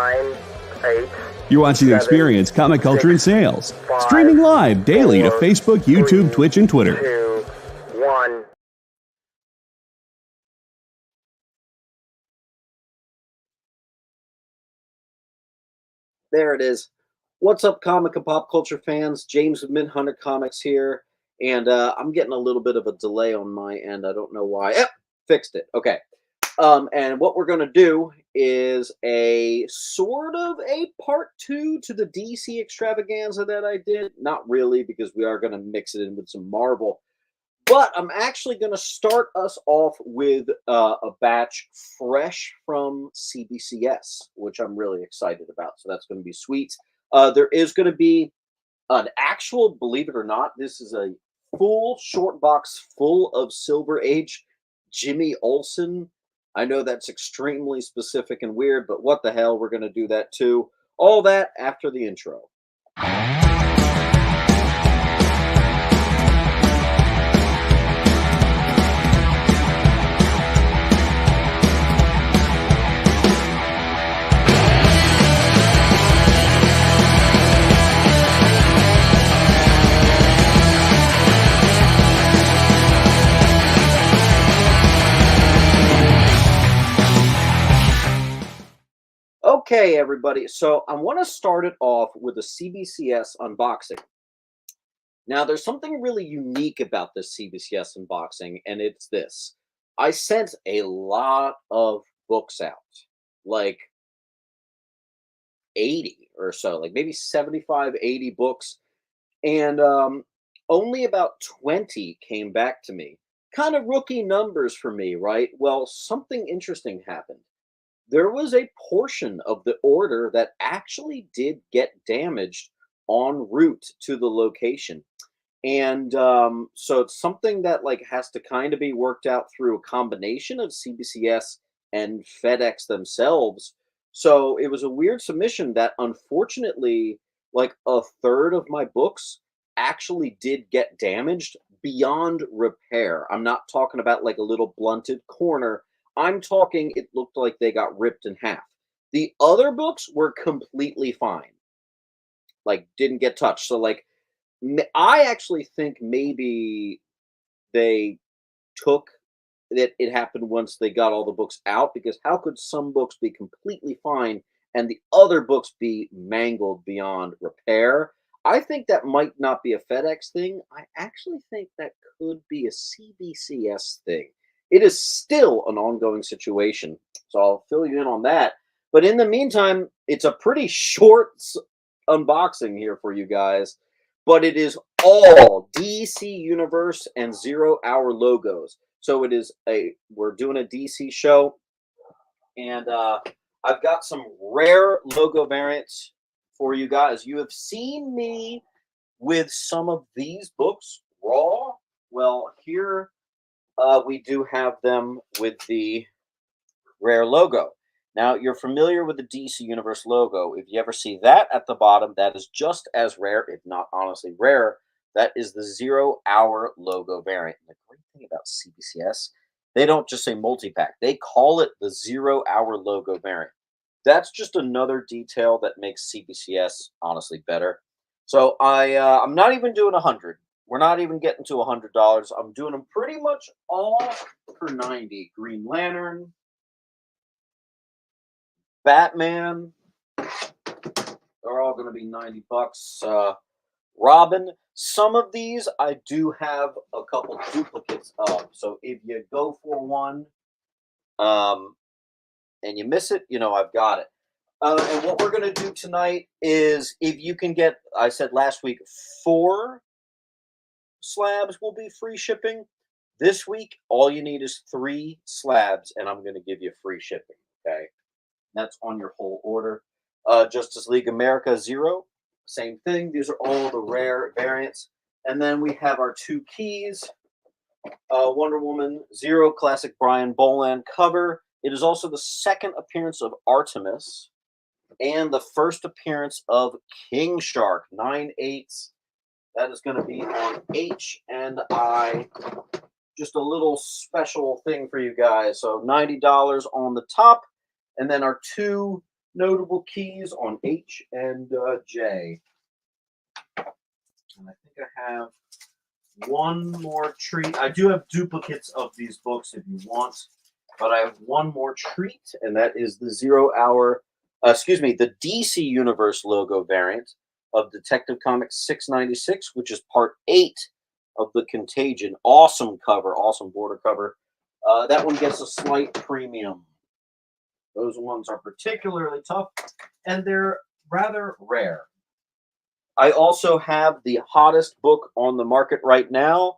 9, 8. You're watching the Experience Comic Culture and Sales. Streaming live daily to Facebook, YouTube, Twitch, and Twitter. 2, 1. There it is. What's up, comic and pop culture fans? James with Midhunter Comics here, and I'm getting a little bit of a delay on my end. I don't know why. Yep, fixed it. Okay. And what we're going to do is a sort of a part 2 to the DC extravaganza that I did. Not really, because we are going to mix it in with some Marvel. But I'm actually going to start us off with a batch fresh from CBCS, which I'm really excited about. So that's going to be sweet. There is going to be an actual, believe it or not, this is a full short box full of Silver Age Jimmy Olsen. I know that's extremely specific and weird, but what the hell, we're going to do that too. All that after the intro. Okay, everybody, so I want to start it off with a CBCS unboxing. Now, there's something really unique about this CBCS unboxing, and it's this. I sent a lot of books out, like 80 or so, like maybe 75, 80 books, and only about 20 came back to me. Kind of rookie numbers for me, right? Well, something interesting happened. There was a portion of the order that actually did get damaged en route to the location. And so it's something that like has to kind of be worked out through a combination of CBCS and FedEx themselves. So it was a weird submission that unfortunately like a third of my books actually did get damaged beyond repair. I'm not talking about like a little blunted corner. I'm talking, it looked like they got ripped in half. The other books were completely fine. Like, didn't get touched. So, like, I actually think maybe they took that it happened once they got all the books out, because how could some books be completely fine and the other books be mangled beyond repair? I think that might not be a FedEx thing. I actually think that could be a CBCS thing. It is still an ongoing situation, so I'll fill you in on that. But in the meantime, it's a pretty short unboxing here for you guys, but it is all DC Universe and 0 Hour logos. So it is we're doing a DC show, and I've got some rare logo variants for you guys. You have seen me with some of these books raw. Well, here we do have them with the rare logo. Now, you're familiar with the DC Universe logo. If you ever see that at the bottom, that is just as rare, if not honestly rare. That is the 0 Hour logo variant. And the great thing about CBCS, they don't just say multi-pack. They call it the 0 Hour logo variant. That's just another detail that makes CBCS honestly better. So I'm not even doing 100. We're not even getting to $100. I'm doing them pretty much all for 90. Green Lantern, Batman, they're all going to be 90 bucks. Robin, some of these I do have a couple duplicates of. So if you go for one and you miss it, you know I've got it. And what we're going to do tonight is, if you can get, I said last week, 4 slabs will be free shipping. This week, all you need is 3 slabs, and I'm going to give you free shipping, okay? That's on your whole order. Justice League America 0, same thing. These are all the rare variants. And then we have our 2 keys. Wonder Woman 0, classic Brian Boland cover. It is also the second appearance of Artemis and the first appearance of King Shark, 9/8. That is going to be on H and I. Just a little special thing for you guys. So $90 on the top. And then our 2 notable keys on H and J. And I think I have one more treat. I do have duplicates of these books if you want, but I have one more treat, and that is the the DC Universe logo variant of Detective Comics 696, which is part 8 of the Contagion. Awesome cover, awesome border cover. That one gets a slight premium. Those ones are particularly tough, and they're rather rare. I also have the hottest book on the market right now,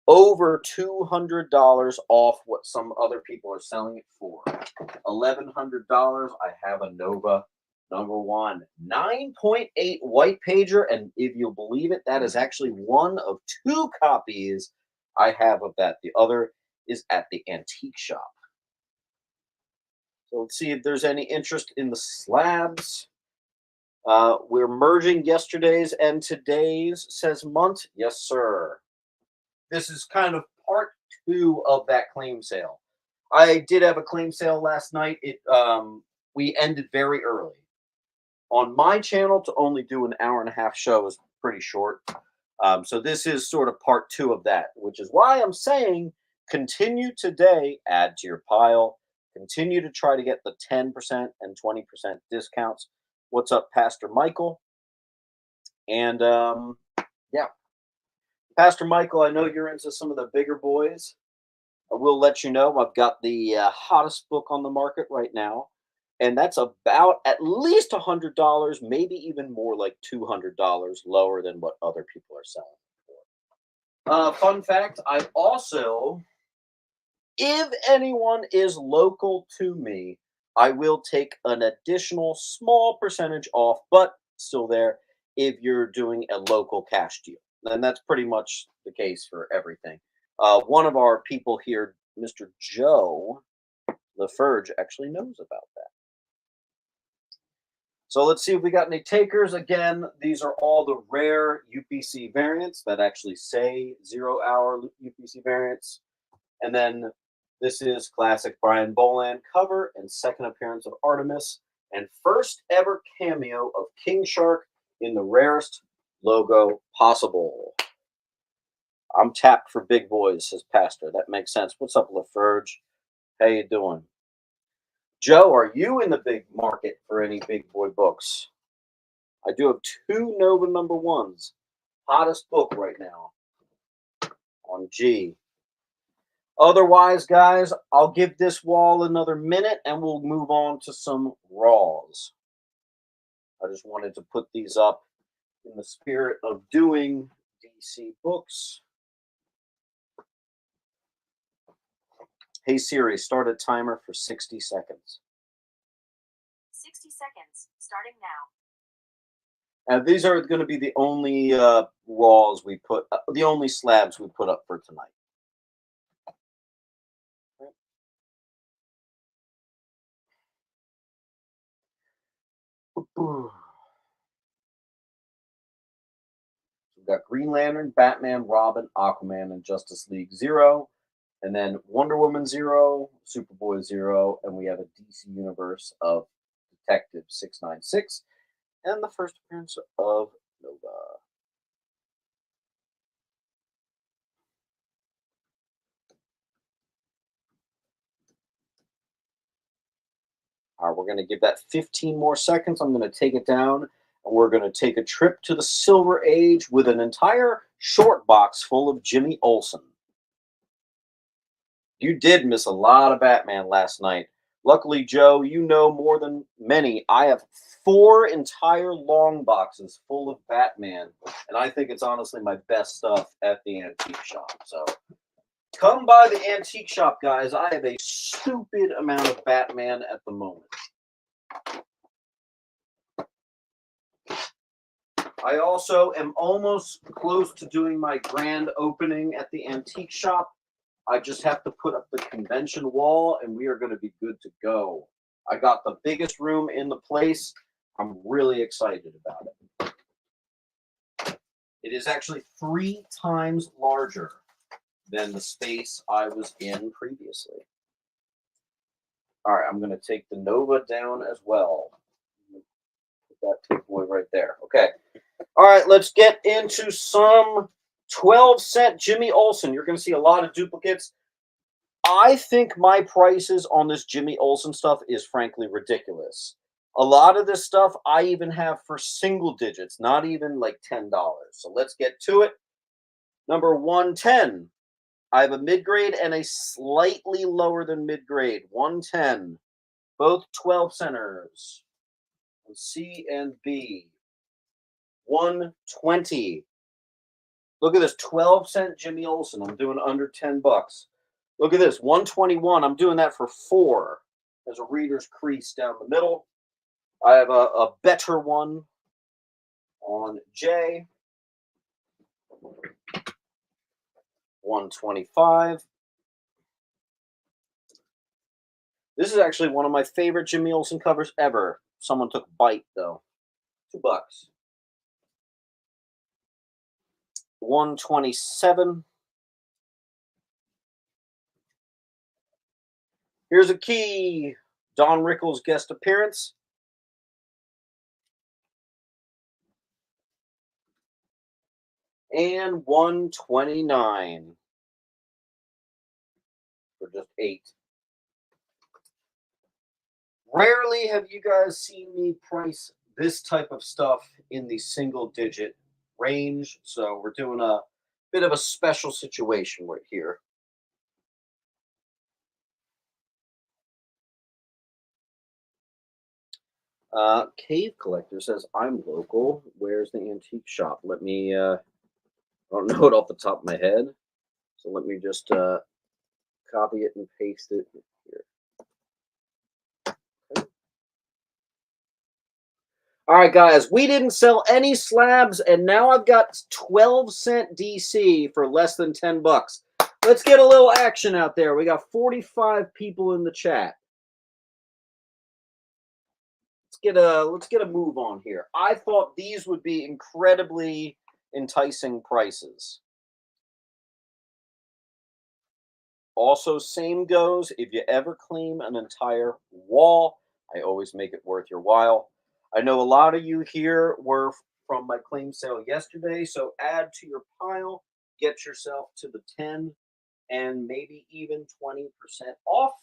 over $200 off what some other people are selling it for. $1,100. I have a Nova #1 9.8 white pager, and if you'll believe it, that is actually one of 2 copies I have of that. The other is at the antique shop. So let's see if there's any interest in the slabs. We're merging yesterday's and today's, says Munt. Yes, sir. This is kind of part 2 of that claim sale. I did have a claim sale last night. We ended very early. On my channel, to only do an hour and a half show is pretty short. So this is sort of part 2 of that, which is why I'm saying continue today, add to your pile, continue to try to get the 10% and 20% discounts. What's up, Pastor Michael? And yeah, Pastor Michael, I know you're into some of the bigger boys. I will let you know I've got the hottest book on the market right now, and that's about at least $100, maybe even more, like $200 lower than what other people are selling for. Fun fact, I also, if anyone is local to me, I will take an additional small percentage off, but still there if you're doing a local cash deal. And that's pretty much the case for everything. One of our people here, Mr. Joe LaFerge, actually knows about that. So let's see if we got any takers. Again, these are all the rare UPC variants that actually say 0-hour UPC variants. And then this is classic Brian Boland cover and second appearance of Artemis and first ever cameo of King Shark in the rarest logo possible. I'm tapped for big boys, says Pastor. That makes sense. What's up, LaFerge? How you doing? Joe, are you in the big market for any big boy books? I do have 2 Nova #1s. Hottest book right now on G. Otherwise, guys, I'll give this wall another minute and we'll move on to some Raws. I just wanted to put these up in the spirit of doing DC books. Hey Siri, start a timer for 60 seconds. 60 seconds, starting now. These are going to be the only Raws we put, the only slabs we put up for tonight. We've got Green Lantern, Batman, Robin, Aquaman, and Justice League 0. And then Wonder Woman 0, Superboy 0, and we have a DC Universe of Detective 696, and the first appearance of Nova. All right, we're going to give that 15 more seconds. I'm going to take it down, and we're going to take a trip to the Silver Age with an entire short box full of Jimmy Olsen. You did miss a lot of Batman last night. Luckily, Joe, you know more than many. I have 4 entire long boxes full of Batman, and I think it's honestly my best stuff at the antique shop. So come by the antique shop, guys. I have a stupid amount of Batman at the moment. I also am almost close to doing my grand opening at the antique shop. I just have to put up the convention wall, and we are going to be good to go. I got the biggest room in the place. I'm really excited about it. It is actually 3 times larger than the space I was in previously. All right, I'm going to take the Nova down as well. that boy right there. Okay. All right, let's get into some 12-cent Jimmy Olsen. You're going to see a lot of duplicates. I think my prices on this Jimmy Olsen stuff is frankly ridiculous. A lot of this stuff I even have for single digits, not even like $10. So let's get to it. Number 110. I have a mid-grade and a slightly lower than mid-grade. 110. Both 12 centers. C and B. 120. Look at this 12-cent Jimmy Olsen. I'm doing under $10. Look at this 121. I'm doing that for 4. There's a reader's crease down the middle. I have a better one on J. 125. This is actually one of my favorite Jimmy Olsen covers ever. Someone took a bite though. $2. 127. Here's a key. Don Rickles guest appearance. And 129 for just 8. Rarely have you guys seen me price this type of stuff in the single digit range, so we're doing a bit of a special situation right here. Cave Collector says, I'm local. Where's the antique shop? Let me, I don't know it off the top of my head, so let me just copy it and paste it here. Okay. All right, guys, we didn't sell any slabs, and now I've got 12-cent DC for less than $10. Let's get a little action out there. We got 45 people in the chat. Let's get a move on here. I thought these would be incredibly enticing prices. Also, same goes if you ever claim an entire wall. I always make it worth your while. I know a lot of you here were from my claim sale yesterday, so add to your pile, get yourself to the 10 and maybe even 20% off.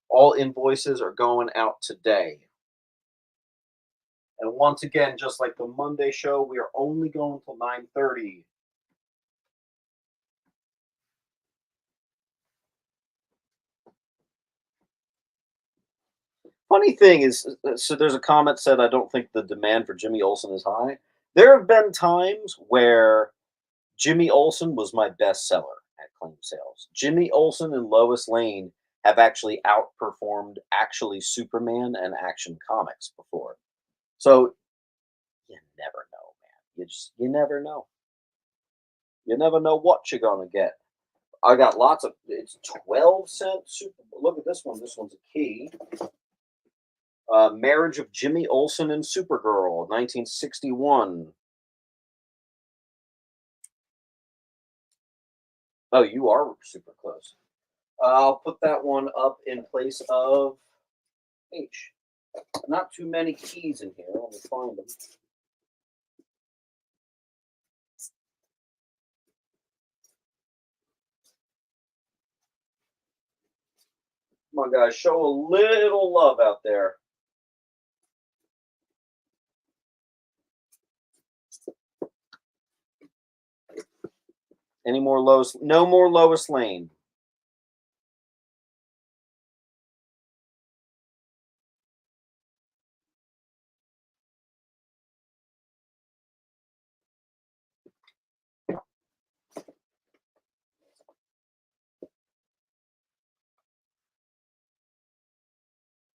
All invoices are going out today. And once again, just like the Monday show, we are only going till 9:30. Funny thing is, so there's a comment said, I don't think the demand for Jimmy Olsen is high. There have been times where Jimmy Olsen was my best seller at claim sales. Jimmy Olsen and Lois Lane have actually outperformed actually Superman and Action Comics before. So you never know, man. You never know. You never know what you're gonna get. I got lots of. It's 12-cent super. Look at this one. This one's a key. Marriage of Jimmy Olsen and Supergirl, 1961. Oh, you are super close. I'll put that one up in place of H. Not too many keys in here. Let me find them. Come on, guys. Show a little love out there. Any more Lois? No more Lois Lane.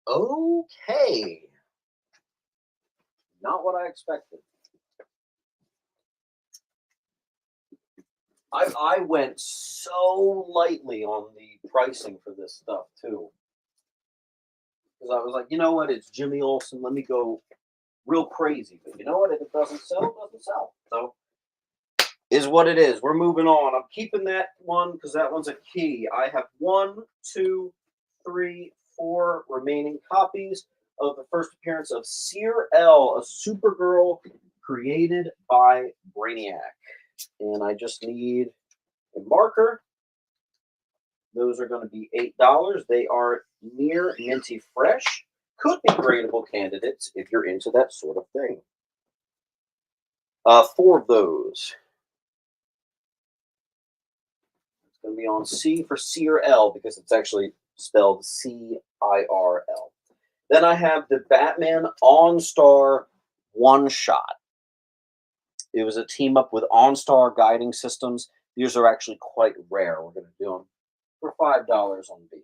Okay. Not what I expected. I went so lightly on the pricing for this stuff, too. Because I was like, you know what? It's Jimmy Olsen. Let me go real crazy. But you know what? If it doesn't sell, it doesn't sell. So, is what it is. We're moving on. I'm keeping that one because that one's a key. I have 1, 2, 3, 4 remaining copies. of the first appearance of Seer L, a Supergirl created by Brainiac. And I just need a marker. Those are going to be $8. They are near minty fresh. Could be gradable candidates if you're into that sort of thing. 4 of those. It's going to be on C for Seer L because it's actually spelled C-I-R-L. Then I have the Batman OnStar one-shot. It was a team up with OnStar Guiding Systems. These are actually quite rare. We're going to do them for $5 on B.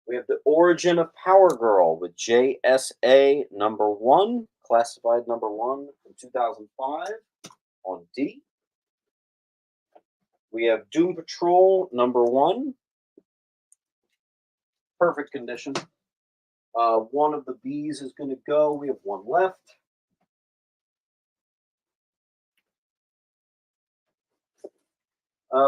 We have the Origin of Power Girl with JSA number 1, classified number 1 from 2005 on D. We have Doom Patrol number 1. Perfect condition. One of the B's is going to go. We have one left.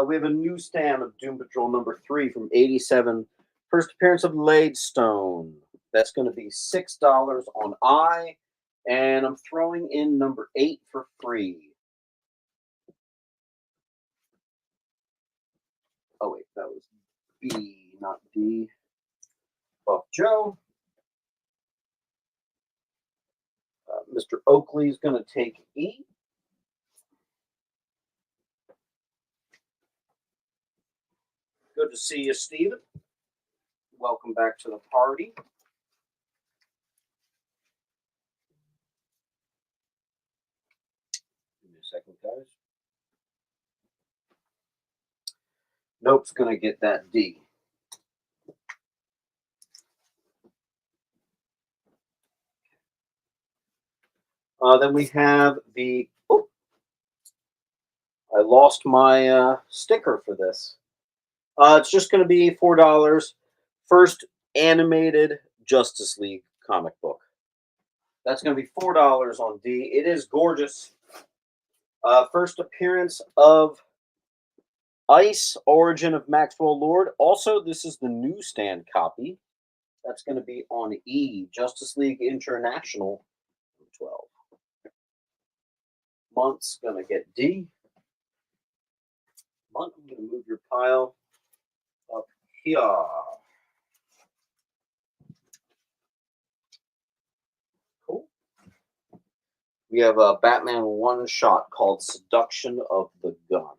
We have a newsstand of Doom Patrol number 3 from 87. First appearance of Ladestone. That's going to be $6 on I. And I'm throwing in number 8 for free. Oh, wait, that was B, not D. Buff Joe. Mr. Oakley's going to take E. Good to see you, Steven. Welcome back to the party. Give me a second, guys. Nope's going to get that D. Then we have the... Oh, I lost my sticker for this. It's just going to be $4. First animated Justice League comic book. That's going to be $4 on D. It is gorgeous. First appearance of Ice, Origin of Maxwell Lord. Also, this is the newsstand copy. That's going to be on E. Justice League International 12. Mont's going to get D. Mont, I'm going to move your pile up here. Cool. We have a Batman one-shot called Seduction of the Gun.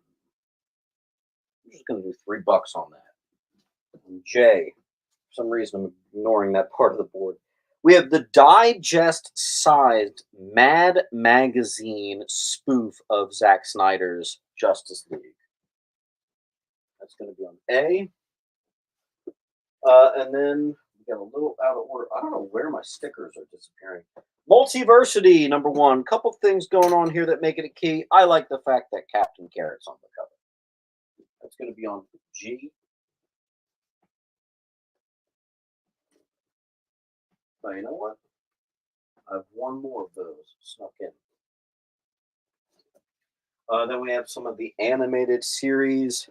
I'm just going to do $3 on that. And J, for some reason I'm ignoring that part of the board. We have the digest-sized Mad Magazine spoof of Zack Snyder's Justice League. That's going to be on A. And then we got a little out of order. I don't know where my stickers are disappearing. Multiversity, number 1. Couple things going on here that make it a key. I like the fact that Captain Carrot's on the cover. That's going to be on G. Now, you know what? I have one more of those snuck in. Then we have some of the animated series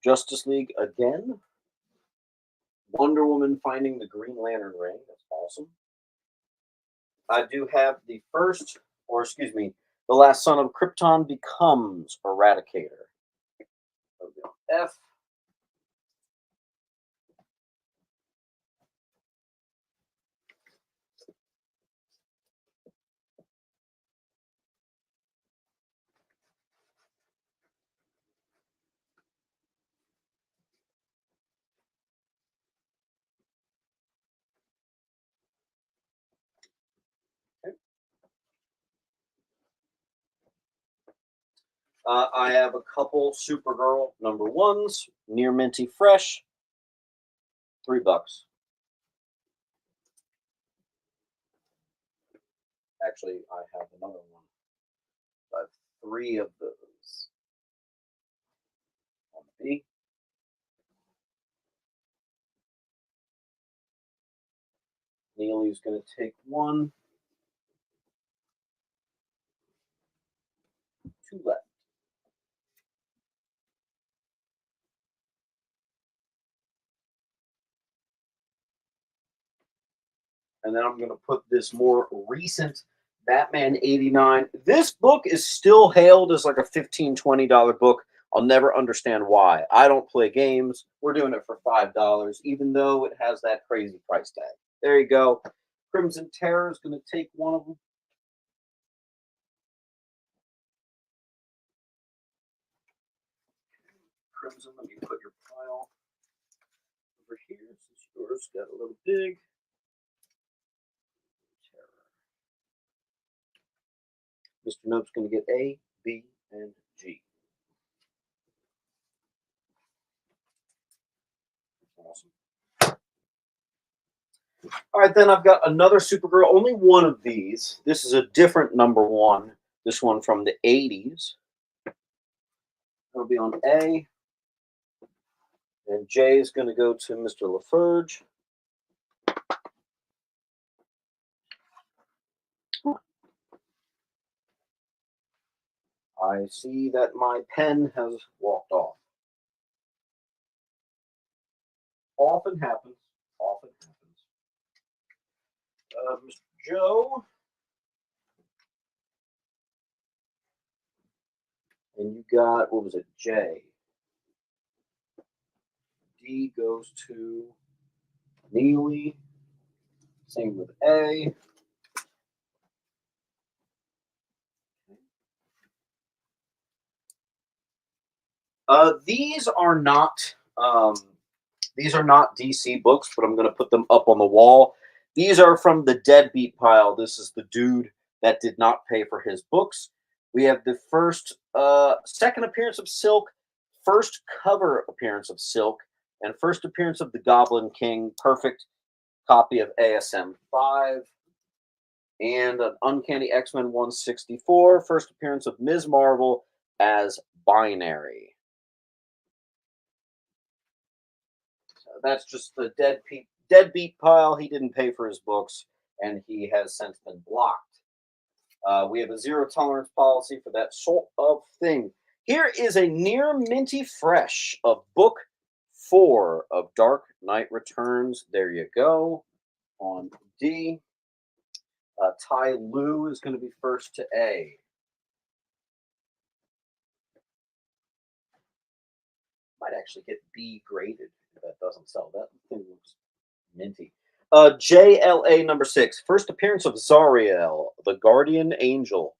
Justice League again. Wonder Woman finding the Green Lantern ring. That's awesome. I do have the first, or excuse me, the last son of Krypton becomes Eradicator. F. I have a couple Supergirl number 1s, near minty fresh, $3. Actually, I have another one. I have 3 of those. On B. Neely's going to take 1. 2 left. And then I'm going to put this more recent Batman 89. This book is still hailed as like a $15, $20 book. I'll never understand why. I don't play games. We're doing it for $5, even though it has that crazy price tag. There you go. Crimson Terror is going to take one of them. Crimson, let me put your pile over here since yours got a little big. Mr. Nope's going to get A, B, and G. Awesome. All right, then I've got another Supergirl, only one of these. This is a different number one. This one from the 80s. It'll be on A. And J is going to go to Mr. LaFerge. I see that my pen has walked off. Often happens. Often happens. Mr. Joe. And you got, what was it, J. D goes to Neely. Same with A. These are not DC books, but I'm going to put them up on the wall. These are from the deadbeat pile. This is the dude that did not pay for his books. We have the second appearance of Silk, first cover appearance of Silk, and first appearance of the Goblin King. Perfect copy of ASM 5. And an Uncanny X-Men 164, first appearance of Ms. Marvel as Binary. So that's just the deadbeat pile. He didn't pay for his books, and he has since been blocked. We have a zero tolerance policy for that sort of thing. Here is a near minty fresh of book 4 of Dark Knight Returns. There you go. On D. Ty Lue is going to be first to A. Might actually get B graded if that doesn't sell. That thing looks minty. JLA number 6. First appearance of Zariel, the Guardian Angel.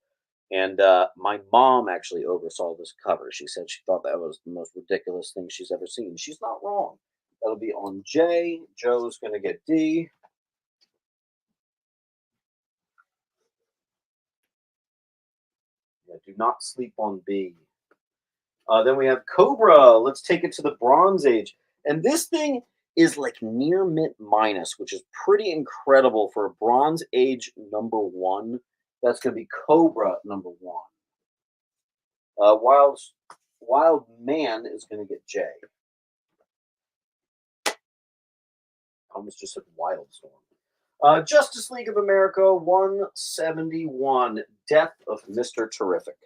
And my mom actually oversaw this cover. She said she thought that was the most ridiculous thing she's ever seen. She's not wrong. That'll be on J. Joe's going to get D. Yeah, do not sleep on B. Then we have Cobra. Let's take it to the Bronze Age. And this thing is like near mint minus, which is pretty incredible for a Bronze Age number 1. That's going to be Cobra number 1. Wild Man is going to get J. I almost just said Wildstorm. Justice League of America 171. Death of Mr. Terrific.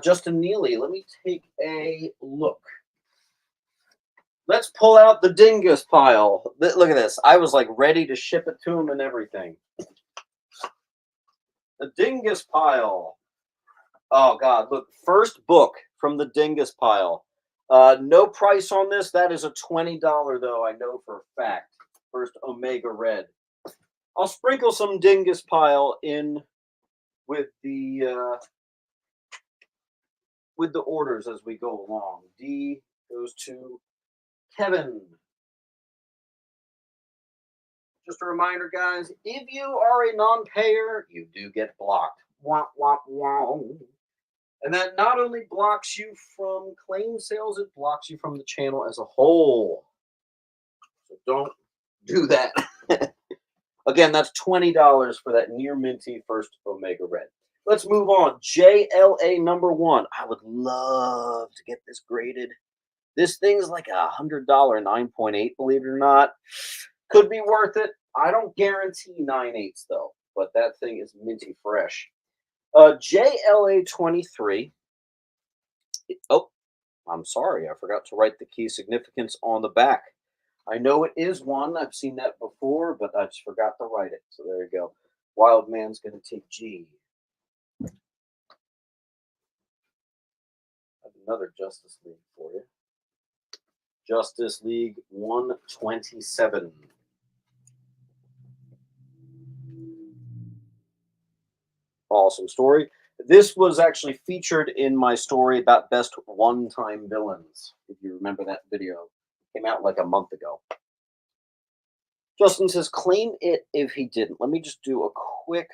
Justin Neely, let me take a look. Let's pull out the Dingus pile. Look at this. I was like ready to ship it to him and everything. The Dingus pile. Oh, God. Look, first book from the Dingus pile. No price on this. That is a $20, though, I know for a fact. First Omega Red. I'll sprinkle some Dingus pile in with the orders as we go along. D goes to Kevin. Just a reminder, guys, if you are a non-payer, you do get blocked. Wah, wah, wah. And that not only blocks you from claim sales, it blocks you from the channel as a whole. So don't do that. Again, that's $20 for that near minty first Omega Red. Let's move on. JLA number 1. I would love to get this graded. This thing's like $100, 9.8, believe it or not. Could be worth it. I don't guarantee 9/8 though, but that thing is minty fresh. JLA 23. Oh, I'm sorry. I forgot to write the key significance on the back. I know it is one. I've seen that before, but I just forgot to write it. So there you go. Wild Man's going to take G. I have another Justice League for you. Justice League 127. Awesome story. This was actually featured in my story about best one-time villains. If you remember that video, it came out like a month ago. Justin says, claim it if he didn't. Let me just do a quick.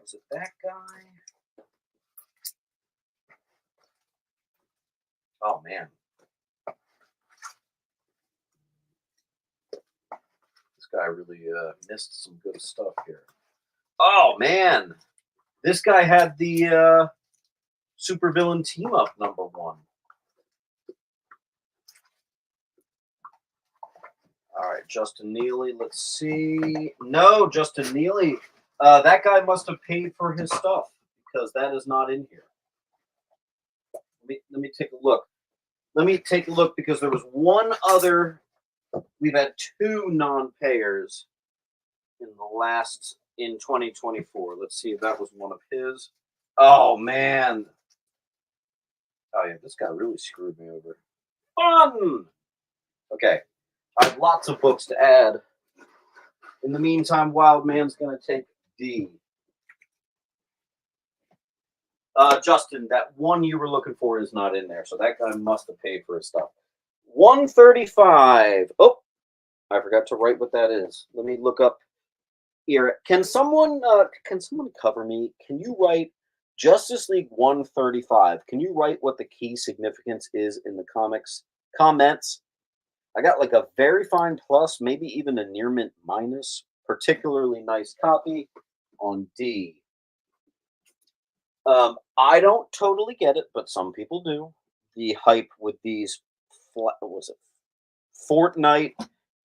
Is it that guy? Oh, man. This guy really missed some good stuff here. Oh, man. This guy had the supervillain team-up #1. All right, Justin Neely. Let's see. No, Justin Neely. That guy must have paid for his stuff because that is not in here. Let me take a look. Let me take a look because there was one other. We've had 2 non-payers in 2024. Let's see if that was one of his. Oh man. Oh yeah, this guy really screwed me over. Fun. Okay. I have lots of books to add. In the meantime, Wild Man's going to take D. Justin, that one you were looking for is not in there, so that guy must have paid for his stuff. 135. Oh, I forgot to write what that is. Let me look up here. Can someone cover me? Can you write Justice League 135? Can you write what the key significance is in the comments? I got like a very fine plus, maybe even a near mint minus. Particularly nice copy on D. I don't totally get it, but some people do. The hype with these, what was it, Fortnite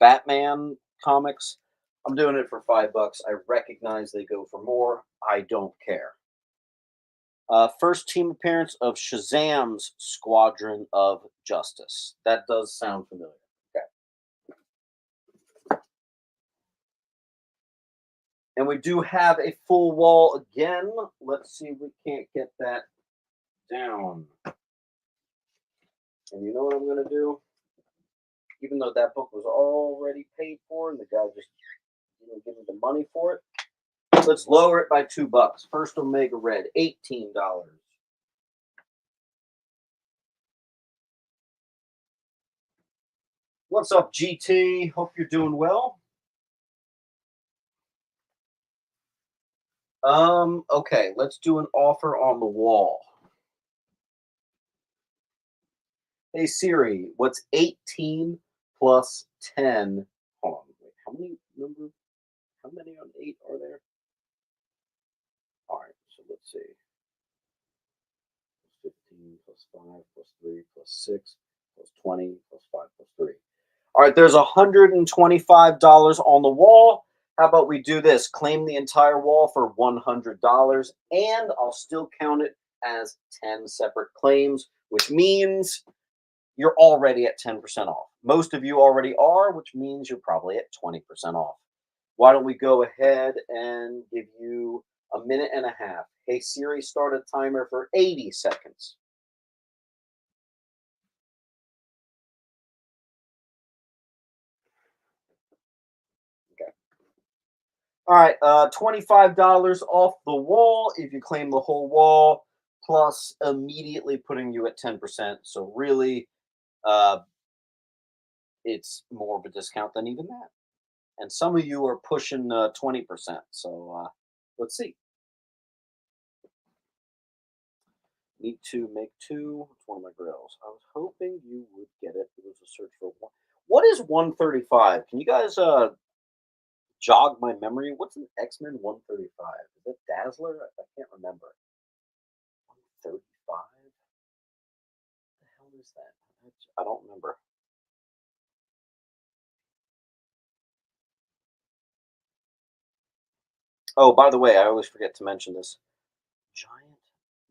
Batman comics. I'm doing it for $5. I recognize they go for more. I don't care. First team appearance of Shazam's Squadron of Justice. That does sound familiar. Okay. And we do have a full wall again. Let's see if we can't get that down. And you know what I'm going to do? Even though that book was already paid for and the guy just give me the money for it, let's lower it by $2. First Omega Red, $18. What's up, GT? Hope you're doing well. Okay, let's do an offer on the wall. Hey Siri, what's 18 plus 10? Hold on, wait, how many on 8 are there? All right, so let's see. 15 plus 5 plus 3 plus 6 plus 20 plus 5 plus 3. All right, there's $125 on the wall. How about we do this? Claim the entire wall for $100, and I'll still count it as 10 separate claims, which means you're already at 10% off. Most of you already are, which means you're probably at 20% off. Why don't we go ahead and give you a minute and a half. Hey Siri, start a timer for 80 seconds. Okay. All right, $25 off the wall if you claim the whole wall, plus immediately putting you at 10%. So really, it's more of a discount than even that. And some of you are pushing 20%. So let's see. Need to make 2. It's one of my grills. I was hoping you would get it. It was a search for one. What is 135? Can you guys jog my memory? What's an X-Men 135? Is it Dazzler? I can't remember. 135? What the hell is that? I don't remember. Oh, by the way, I always forget to mention this. Giant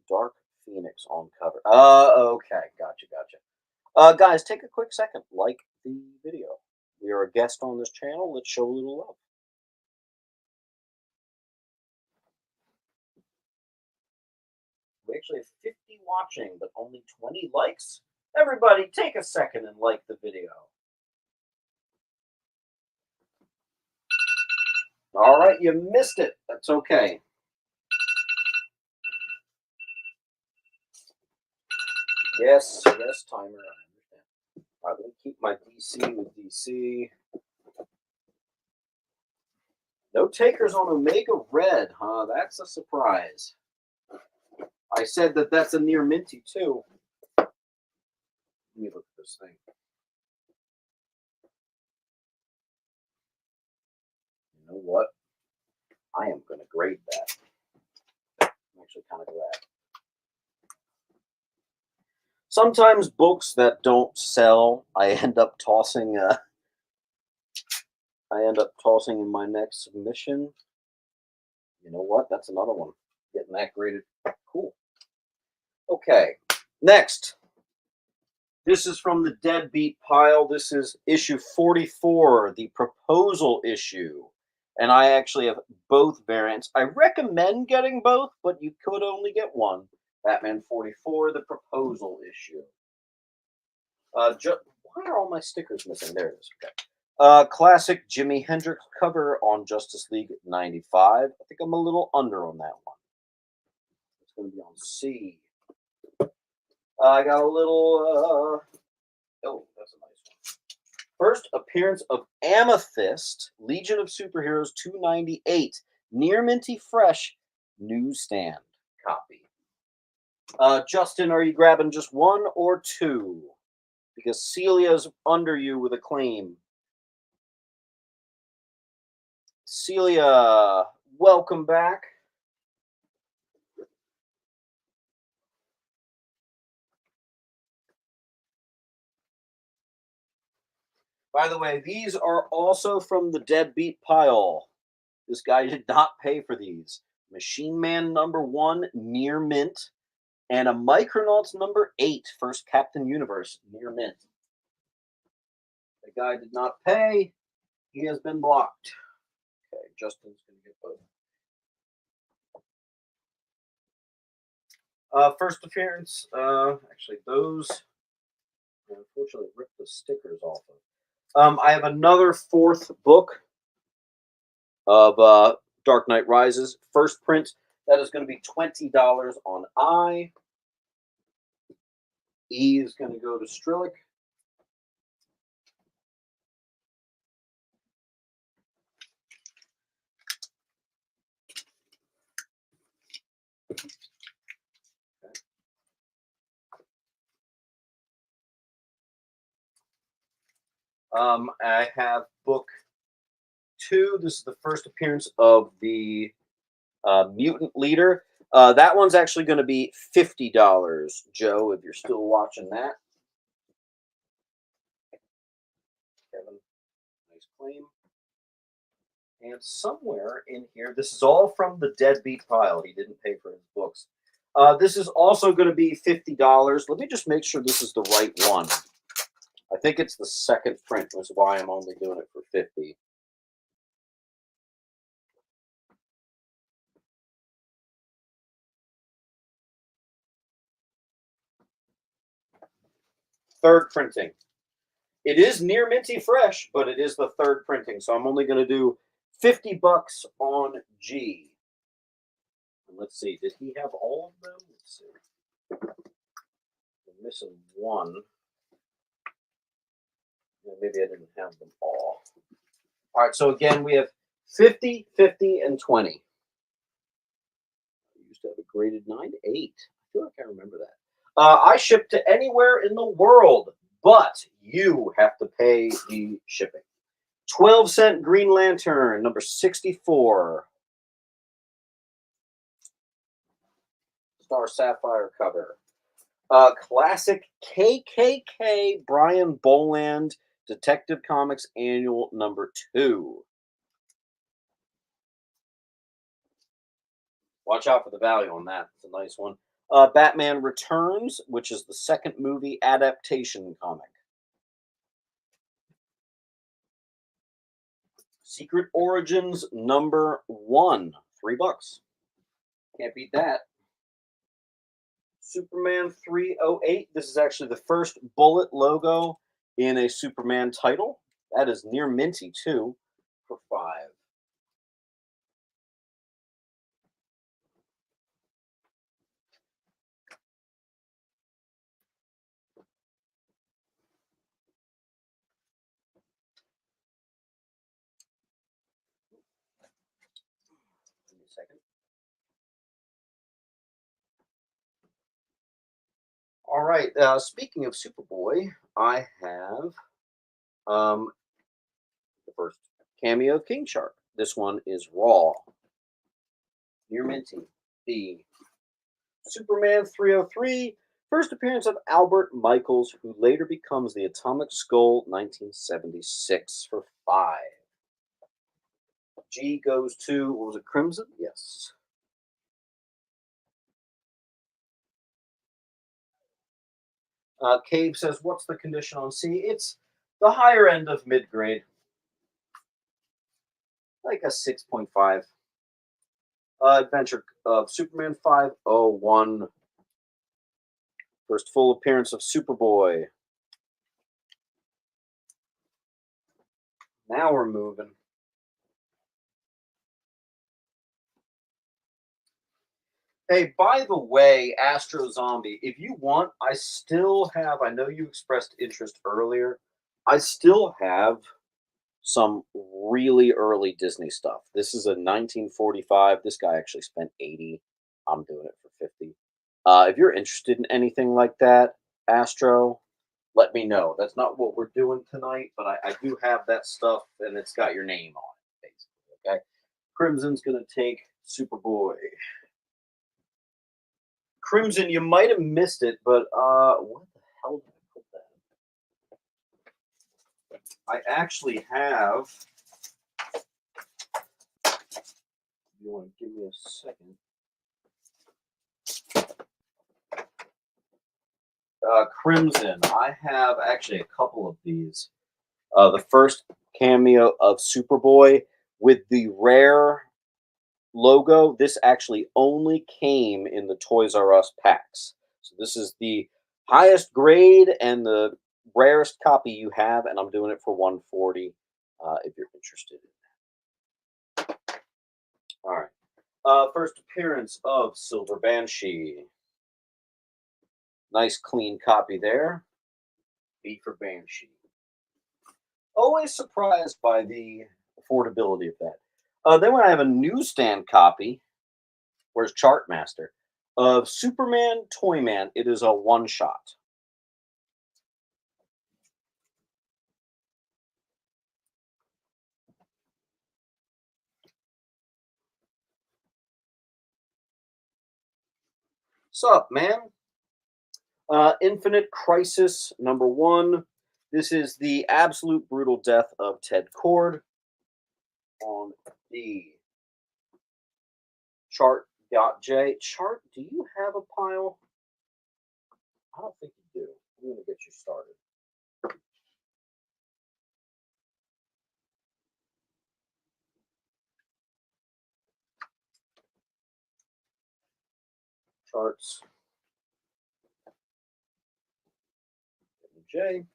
Dark Phoenix on cover. Okay. Gotcha. Guys, take a quick second. Like the video. We are a guest on this channel. Let's show a little love. We actually have 50 watching, but only 20 likes. Everybody, take a second and like the video. All right, you missed it. That's okay. Yes, timer. I understand. All right, let me keep my DC with DC. No takers on Omega Red, huh? That's a surprise. I said that that's a near minty, too. Let me look at this thing. You know what? I am going to grade that. I'm actually kind of glad. Sometimes books that don't sell, I end up tossing. In my next submission. You know what? That's another one. Getting that graded. Cool. Okay. Next. This is from the deadbeat pile. This is issue 44, the proposal issue. And I actually have both variants. I recommend getting both, but you could only get one. Batman 44, the proposal issue. Why are all my stickers missing? There it is. Okay. Classic Jimi Hendrix cover on Justice League 95. I think I'm a little under on that one. It's going to be on C. I got a little... oh, that's a nice one. First appearance of Amethyst, Legion of Superheroes 298. Near minty fresh newsstand copy. Justin, are you grabbing just one or two? Because Celia's under you with a claim. Celia, welcome back. By the way, these are also from the deadbeat pile. This guy did not pay for these. Machine Man #1, near mint, and a Micronauts #8, first Captain Universe, near mint. The guy did not pay. He has been blocked. Okay, Justin's going to get both. First appearance. Actually, those. I unfortunately ripped the stickers off of. I have another fourth book of Dark Knight Rises. First print. That is going to be $20 on I. E is going to go to Strillick. I have book 2. This is the first appearance of the Mutant Leader. That one's actually going to be $50, Joe, if you're still watching that. Kevin, nice claim. And somewhere in here, this is all from the deadbeat pile. He didn't pay for his books. This is also going to be $50. Let me just make sure this is the right one. I think it's the second print, which is why I'm only doing it for $50. Third printing. It is near minty fresh, but it is the third printing, so I'm only going to do $50 on G. And let's see, did he have all of them? Let's see. I'm missing one. Maybe I didn't have them all. All right, so again, we have 50, 50, and 20. I used to have a graded 9 to 8. I feel like I remember that. I ship to anywhere in the world, but you have to pay the shipping. 12-cent Green Lantern, number 64. Star Sapphire cover. Classic KKK Brian Boland Detective Comics Annual #2. Watch out for the value on that. It's a nice one. Batman Returns, which is the second movie adaptation comic. Secret Origins number 1, $3. Can't beat that. Superman 308. This is actually the first bullet logo in a Superman title. That is near minty too, for $5. Give me a second. All right. Speaking of Superboy, I have the first cameo of King Shark. This one is raw. Near minty. The Superman 303, first appearance of Albert Michaels, who later becomes the Atomic Skull, 1976, for $5. G goes to, what was it, Crimson? Yes. Cave says, what's the condition on C? It's the higher end of mid-grade. Like a 6.5. Adventure of Superman 501. First full appearance of Superboy. Now we're moving. Hey, by the way, Astro Zombie, if you want, I still have, I know you expressed interest earlier, I still have some really early Disney stuff. This is a 1945. This guy actually spent 80. I'm doing it for 50. If you're interested in anything like that, Astro, let me know. That's not what we're doing tonight, but I do have that stuff, and it's got your name on it, basically, okay? Crimson's going to take Superboy. Crimson, you might have missed it, but what the hell did I put that? I actually have. You want to give me a second? Crimson. I have actually a couple of these. The first cameo of Superboy with the rare logo. This actually only came in the Toys R Us packs. So this is the highest grade and the rarest copy you have, and I'm doing it for $140 if you're interested in that. All right. First appearance of Silver Banshee. Nice clean copy there. B for Banshee. Always surprised by the affordability of that. Then when I have a newsstand copy, where's Chartmaster, of Superman Toyman, it is a one-shot. Sup, man? Infinite Crisis number 1. This is the absolute brutal death of Ted Kord on the Chart.J. Chart, do you have a pile? I don't think you do. I'm going to get you started. Charts. J.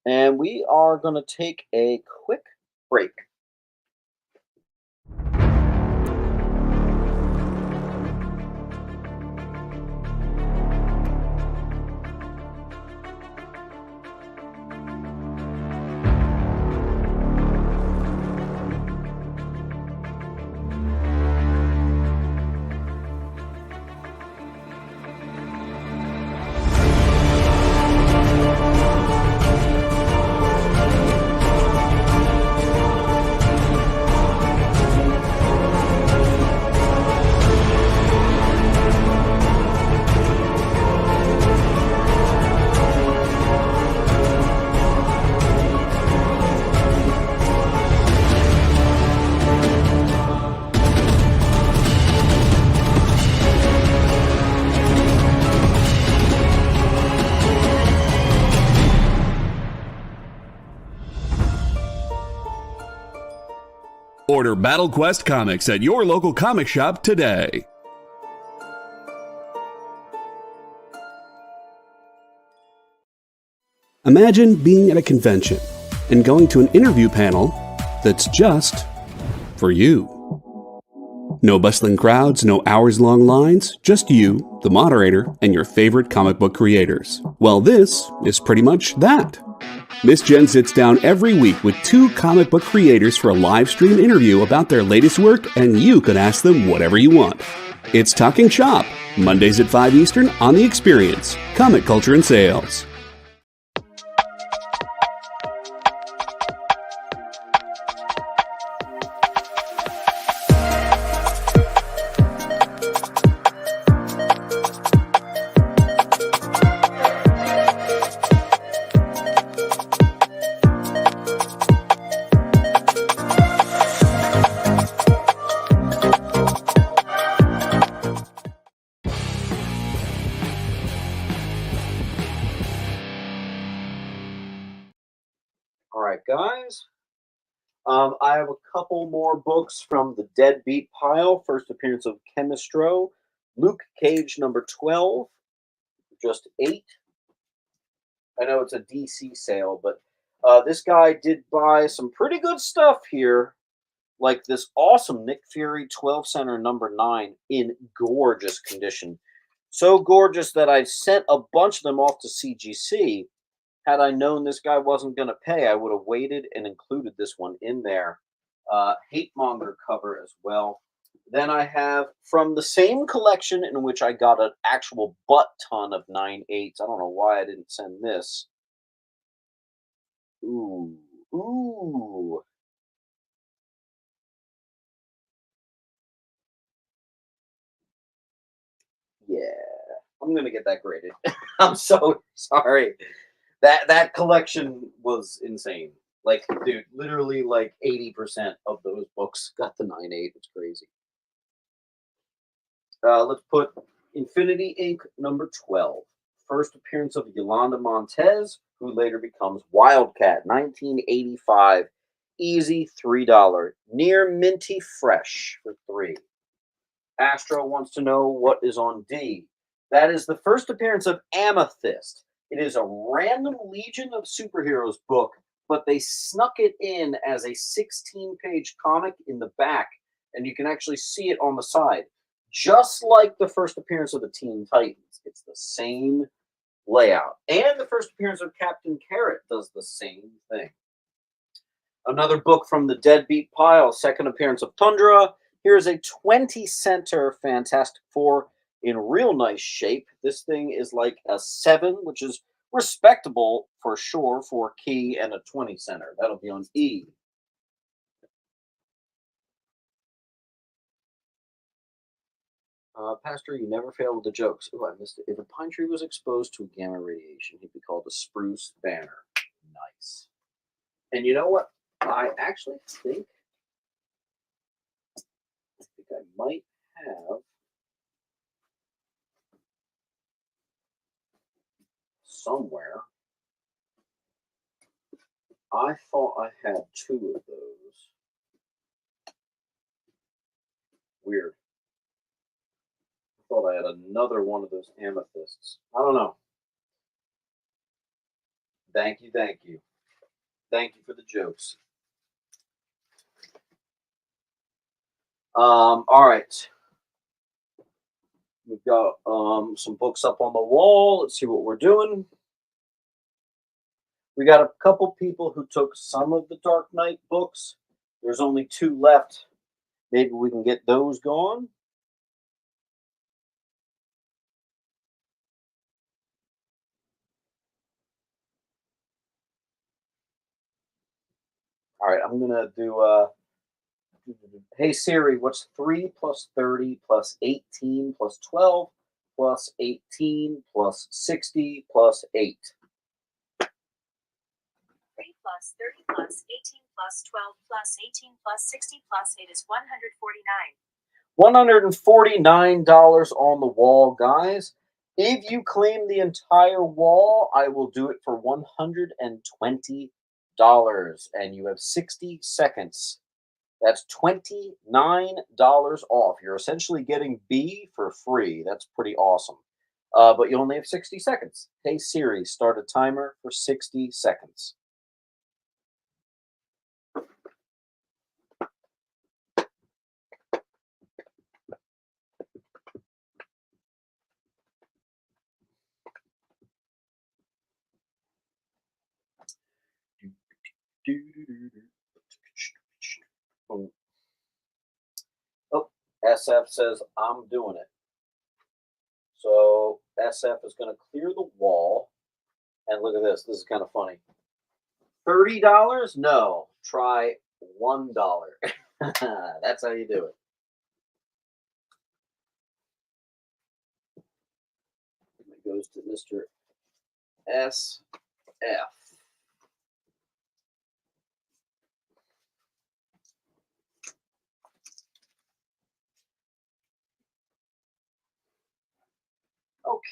And we are going to take a quick break. Order Battle Quest comics at your local comic shop today. Imagine being at a convention and going to an interview panel that's just for you. No bustling crowds, no hours-long lines, just you, the moderator, and your favorite comic book creators. Well, this is pretty much that. Miss Jen sits down every week with 2 comic book creators for a live stream interview about their latest work, and you can ask them whatever you want. It's Talking Shop, Mondays at 5 Eastern on The Experience, Comic Culture and Sales. Guys, I have a couple more books from the Deadbeat pile. First appearance of Chemistro, Luke Cage number 12, just 8. I know it's a DC sale, but this guy did buy some pretty good stuff here, like this awesome Nick Fury 12 center number 9 in gorgeous condition. So gorgeous that I sent a bunch of them off to CGC. Had I known this guy wasn't going to pay, I would have waited and included this one in there. Hate Monger cover as well. Then I have from the same collection in which I got an actual butt ton of 9/8s. I don't know why I didn't send this. Ooh. Yeah, I'm going to get that graded. I'm so sorry. That collection was insane. Like, dude, literally like 80% of those books got the 9/8. It's crazy. Let's put Infinity Inc. number 12. First appearance of Yolanda Montez, who later becomes Wildcat, 1985. Easy $3. Near minty fresh for 3. Astro wants to know what is on D. That is the first appearance of Amethyst. It is a random Legion of Superheroes book, but they snuck it in as a 16-page comic in the back, and you can actually see it on the side. Just like the first appearance of the Teen Titans. It's the same layout. And the first appearance of Captain Carrot does the same thing. Another book from the Deadbeat pile, second appearance of Tundra. Here's a 20-center Fantastic Four in real nice shape. This thing is like a 7, which is respectable for sure for Key, and a 20 center. That'll be on E. Pastor, you never fail with the jokes. Oh, I missed it. If a pine tree was exposed to gamma radiation, he'd be called a spruce banner. Nice. And you know what? I actually think I might have somewhere. I thought I had 2 of those. Weird. I thought I had another one of those amethysts. I don't know. Thank you. Thank you for the jokes. All right. We've got some books up on the wall. Let's see what we're doing. We got a couple people who took some of the Dark Knight books. There's only 2 left. Maybe we can get those gone. All right, I'm going to do... Hey Siri, what's 3 plus 30 plus 18 plus 12 plus 18 plus 60 plus 8? 3 plus 30 plus 18 plus 12 plus 18 plus 60 plus 8 is $149. $149 on the wall, guys. If you claim the entire wall, I will do it for $120. And you have 60 seconds That's $29 off. You're essentially getting B for free. That's pretty awesome. But you only have 60 seconds. Hey Siri, start a timer for 60 seconds. Oh, SF says, I'm doing it. So SF is going to clear the wall. And look at this. This is kind of funny. $30? No. Try $1. That's how you do it. It goes to Mr. SF.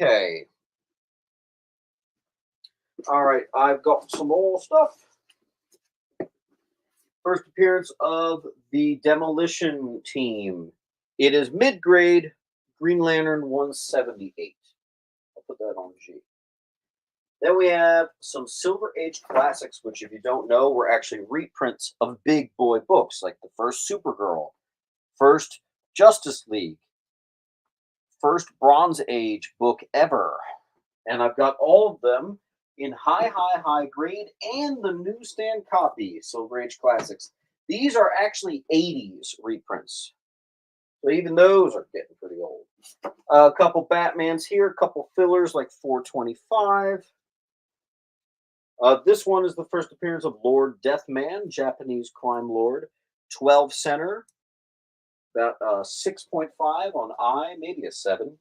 Okay. All right, I've got some more stuff. First appearance of the Demolition Team. It is mid-grade Green Lantern 178. I'll put that on G. Then we have some Silver Age classics, which, if you don't know, were actually reprints of big boy books, like the first Supergirl, first Justice League, first Bronze Age book ever. And I've got all of them in high grade and the newsstand copy, Silver Age Classics. These are actually 80s reprints. So even those are getting pretty old. A couple Batmans here, a couple fillers like 425. This one is the first appearance of Lord Deathman, Japanese crime lord. 12 center, about 6.5 on I, maybe a 7.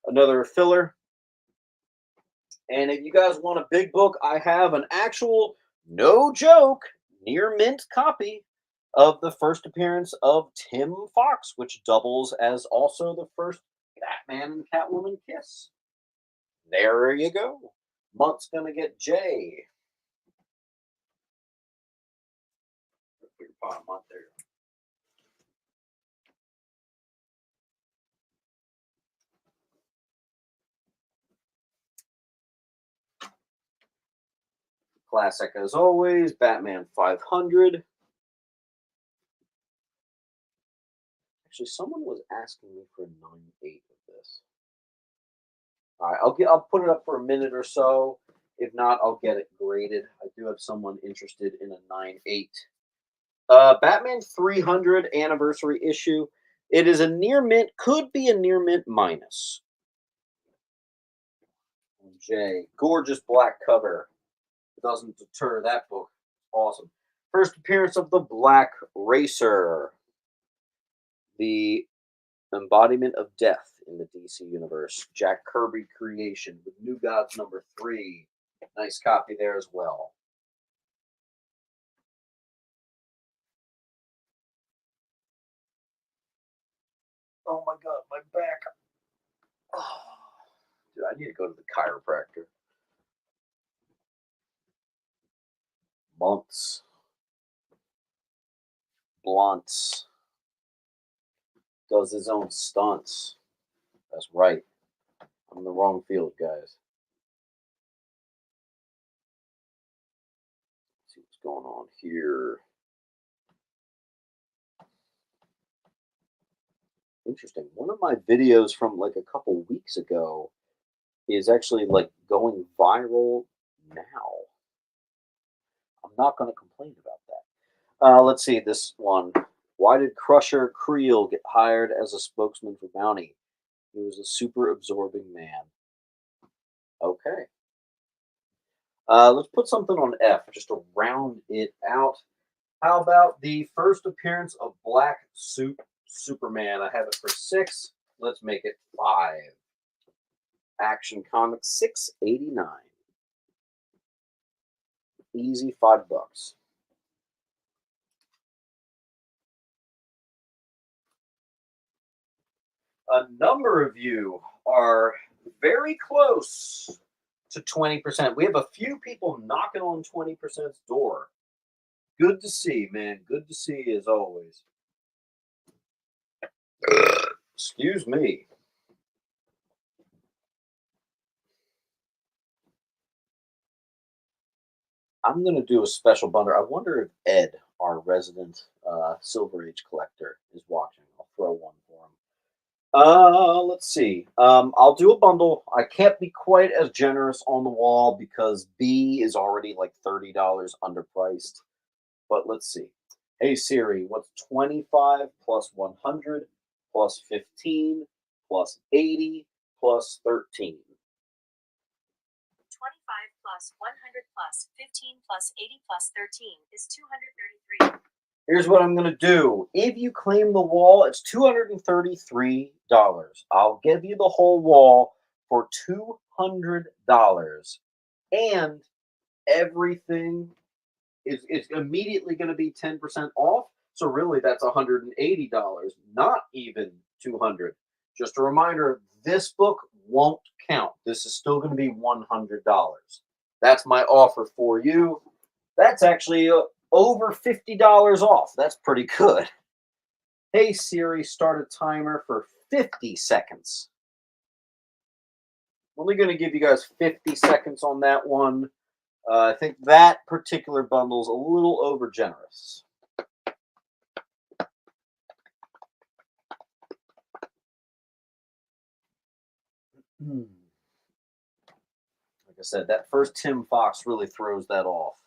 Another filler. And if you guys want a big book, I have an actual, no joke, near mint copy of the first appearance of Tim Fox, which doubles as also the first Batman and Catwoman kiss. There you go. Mont's gonna get J. Mont there. Classic as always, Batman 500. Actually, someone was asking me for a 9.8 of this. All right, I'll put it up for a minute or so. If not, I'll get it graded. I do have someone interested in a 9.8. Batman 300 anniversary issue. It is a near mint, could be a near mint minus. J, gorgeous black cover. Doesn't deter that book. Awesome. First appearance of the Black Racer. The embodiment of death in the DC universe. Jack Kirby creation with New Gods number 3. Nice copy there as well. Oh my God, my back. Oh, dude, I need to go to the chiropractor. Months. Blunts. Does his own stunts. That's right. I'm in the wrong field, guys. Let's see what's going on here. Interesting. One of my videos from like a couple weeks ago is actually like going viral now. I'm not going to complain about that. Let's see this one. Why did Crusher Creel get hired as a spokesman for Bounty? He was a super absorbing man. Okay. Let's put something on F just to round it out. How about the first appearance of Black Suit Superman? I have it for 6. Let's make it 5. Action Comics 6.89. Easy $5. A number of you are very close to 20%. We have a few people knocking on 20%'s door. Good to see, man. Good to see as always. Excuse me. I'm going to do a special bundle. I wonder if Ed, our resident Silver Age collector, is watching. I'll throw one for him. Let's see. I'll do a bundle. I can't be quite as generous on the wall because B is already like $30 underpriced. But let's see. Hey Siri, what's 25 plus 100 plus 15 plus 80 plus 13? 25 plus 100 plus 15 plus 80 plus 13 is 233. Here's what I'm going to do. If you claim the wall, it's $233. I'll give you the whole wall for $200. And everything is immediately going to be 10% off. So really that's $180, not even $200. Just a reminder, this book won't count. This is still going to be $100. That's my offer for you. That's actually over $50 off. That's pretty good. Hey Siri, start a timer for 50 seconds. I'm only going to give you guys 50 seconds on that one. I think that particular bundle is a little over generous. Like I said, that first Tim Fox really throws that off.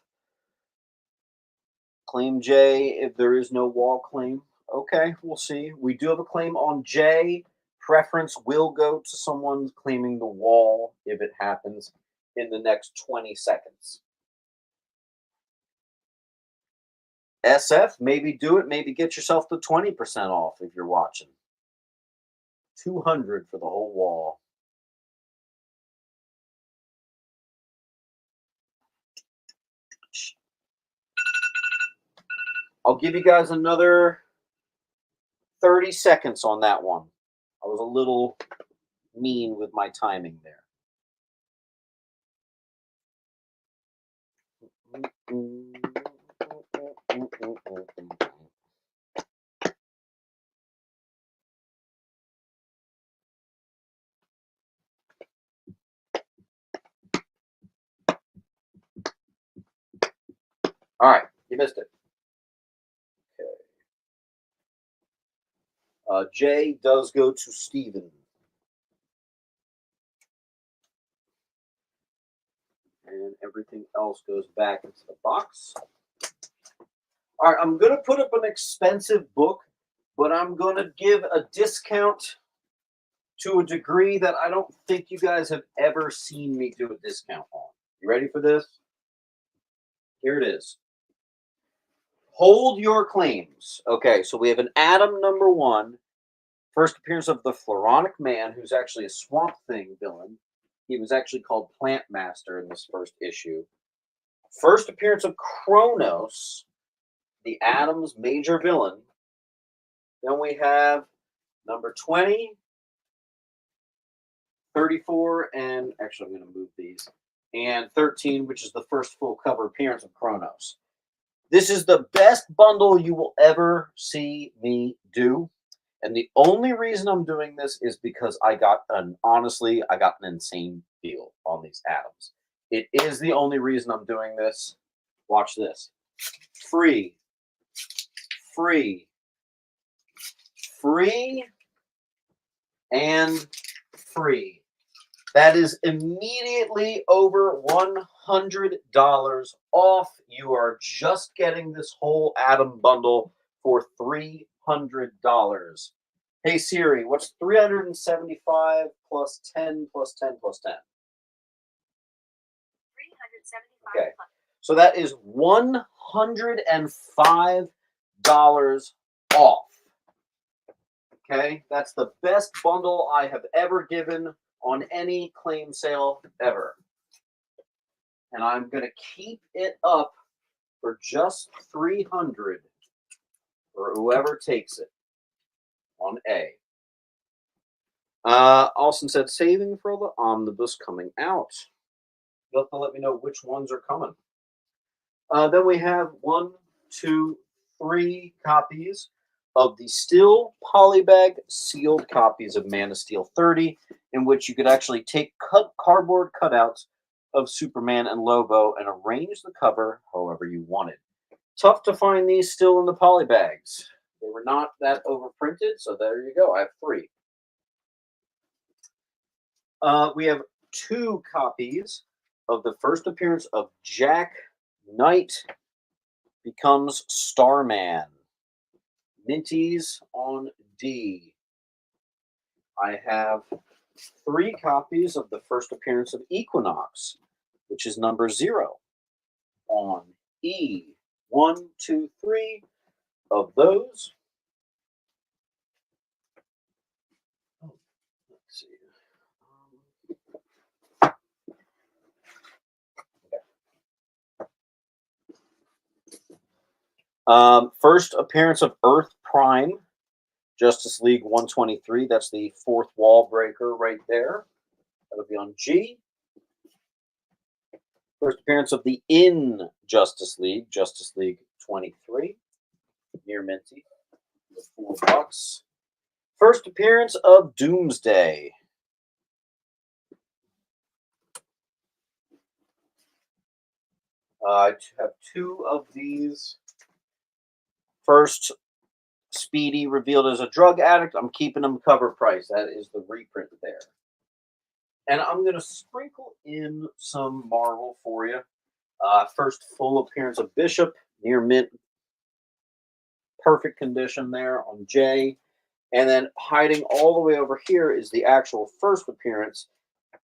Claim J if there is no wall claim. Okay, we'll see. We do have a claim on J. Preference will go to someone claiming the wall if it happens in the next 20 seconds. SF, maybe do it. Maybe get yourself to 20% off if you're watching. 200 for the whole wall. I'll give you guys another 30 seconds on that one. I was a little mean with my timing there. All right, you missed it. Okay. J does go to Steven. And everything else goes back into the box. All right, I'm going to put up an expensive book, but I'm going to give a discount to a degree that I don't think you guys have ever seen me do a discount on. You ready for this? Here it is. Hold your claims. Okay, so we have an Adam #1. First appearance of the Floronic Man, who's actually a Swamp Thing villain. He was actually called Plant Master in this first issue. First appearance of Kronos, the Atom's major villain. Then we have number 20, 34, and actually I'm going to move these, and 13, which is the first full cover appearance of Kronos. This is the best bundle you will ever see me do. And the only reason I'm doing this is because I got an insane deal on these Atoms. It is the only reason I'm doing this. Watch this. Free, free, free, and free. That is immediately over $100 off. You are just getting this whole Atom bundle for $300. Hey Siri, what's 375 plus 10 plus 10 plus 10? 375 Okay. plus. So that is $105 off. Okay, that's the best bundle I have ever given on any claim sale ever. And I'm going to keep it up for just $300 for whoever takes it on A. Austin said, saving for the omnibus coming out. You'll have to let me know which ones are coming. Then we have 1, 2, 3 copies of the still polybag sealed copies of Man of Steel 30, in which you could actually take cardboard cutouts of Superman and Lobo and arrange the cover however you wanted. Tough to find these still in the polybags. They were not that overprinted, so there you go. I have 3. We have 2 copies of the first appearance of Jack Knight becomes Starman. Minties on D. I have 3 copies of the first appearance of Equinox, which is number 0 on E. 1, 2, 3 of those. Oh, let's see. First appearance of Earth Prime, Justice League 123. That's the 4th wall breaker right there. That'll be on G. First appearance of the Justice League 23. Near Minty, with $4. First appearance of Doomsday. I have 2 of these. First, Speedy revealed as a drug addict. I'm keeping him cover price. That is the reprint there. And I'm going to sprinkle in some Marvel for you. First full appearance of Bishop, near mint. Perfect condition there on J. And then hiding all the way over here is the actual first appearance.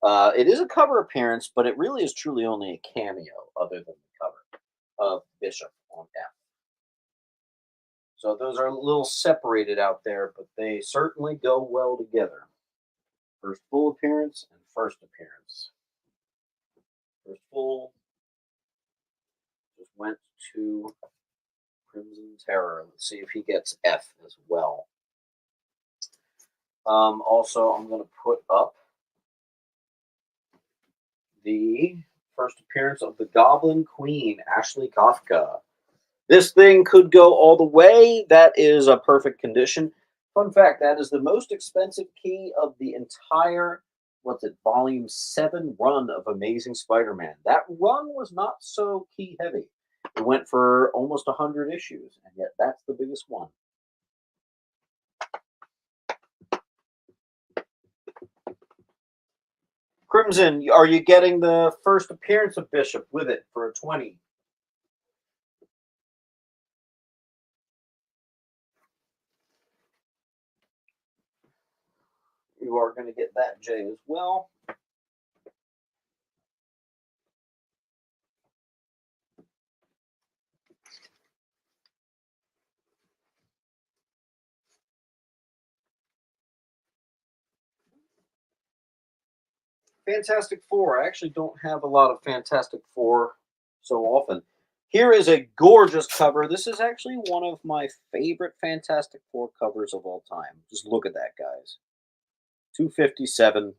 It is a cover appearance, but it really is truly only a cameo other than the cover of Bishop on F. So those are a little separated out there, but they certainly go well together. First full appearance and first appearance. First full just went to Crimson Terror. Let's see if he gets F as well. Also, I'm going to put up the first appearance of the Goblin Queen, Ashley Kafka. This thing could go all the way. That is a perfect condition. Fun fact, that is the most expensive key of the entire, volume 7 run of Amazing Spider-Man. That run was not so key heavy. It went for almost 100 issues, and yet that's the biggest one. Crimson, are you getting the first appearance of Bishop with it for a 20? You are going to get that J as well. Fantastic Four. I actually don't have a lot of Fantastic Four so often. Here is a gorgeous cover. This is actually one of my favorite Fantastic Four covers of all time. Just look at that, guys. $257.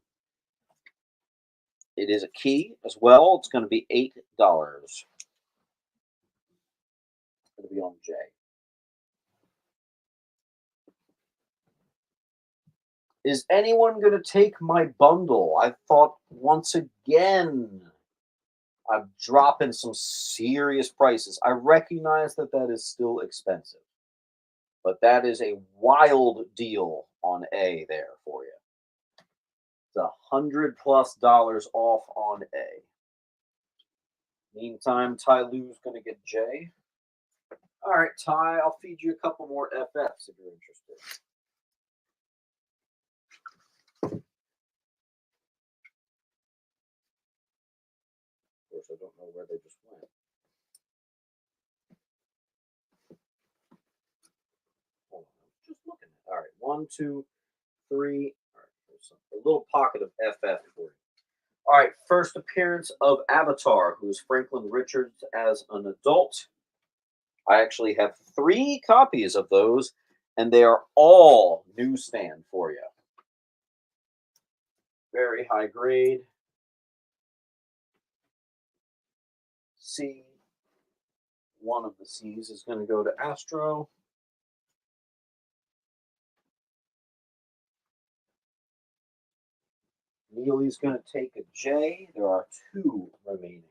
It is a key as well. It's going to be $8. It's going to be on J. Is anyone going to take my bundle? I thought once again I'm dropping some serious prices. I recognize that that is still expensive, but that is a wild deal on A there for you. It's $100+ off on A. Meantime, Ty Lue's going to get J. All right, Ty, I'll feed you a couple more FFs if you're interested. Of course, I don't know where they just went. Hold on, I'm just looking at it. All right, 1, 2, 3. All right, there's a little pocket of FF for you. All right, first appearance of Avatar, who's Franklin Richards as an adult. I actually have 3 copies of those, and they are all newsstand for you. Very high grade. C. one of the C's is going to go to Astro. Neely's going to take a J. There are 2 remaining.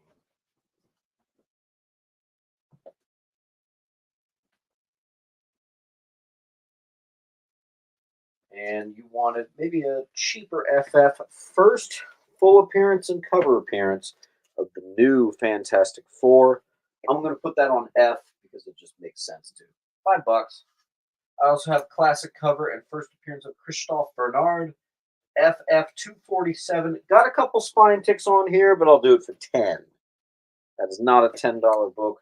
And you wanted maybe a cheaper FF. First full appearance and cover appearance of the new Fantastic Four. I'm going to put that on F because it just makes sense to. $5. I also have classic cover and first appearance of Christophe Bernard. FF 247. Got a couple spine ticks on here, but I'll do it for 10. That is not a $10 book.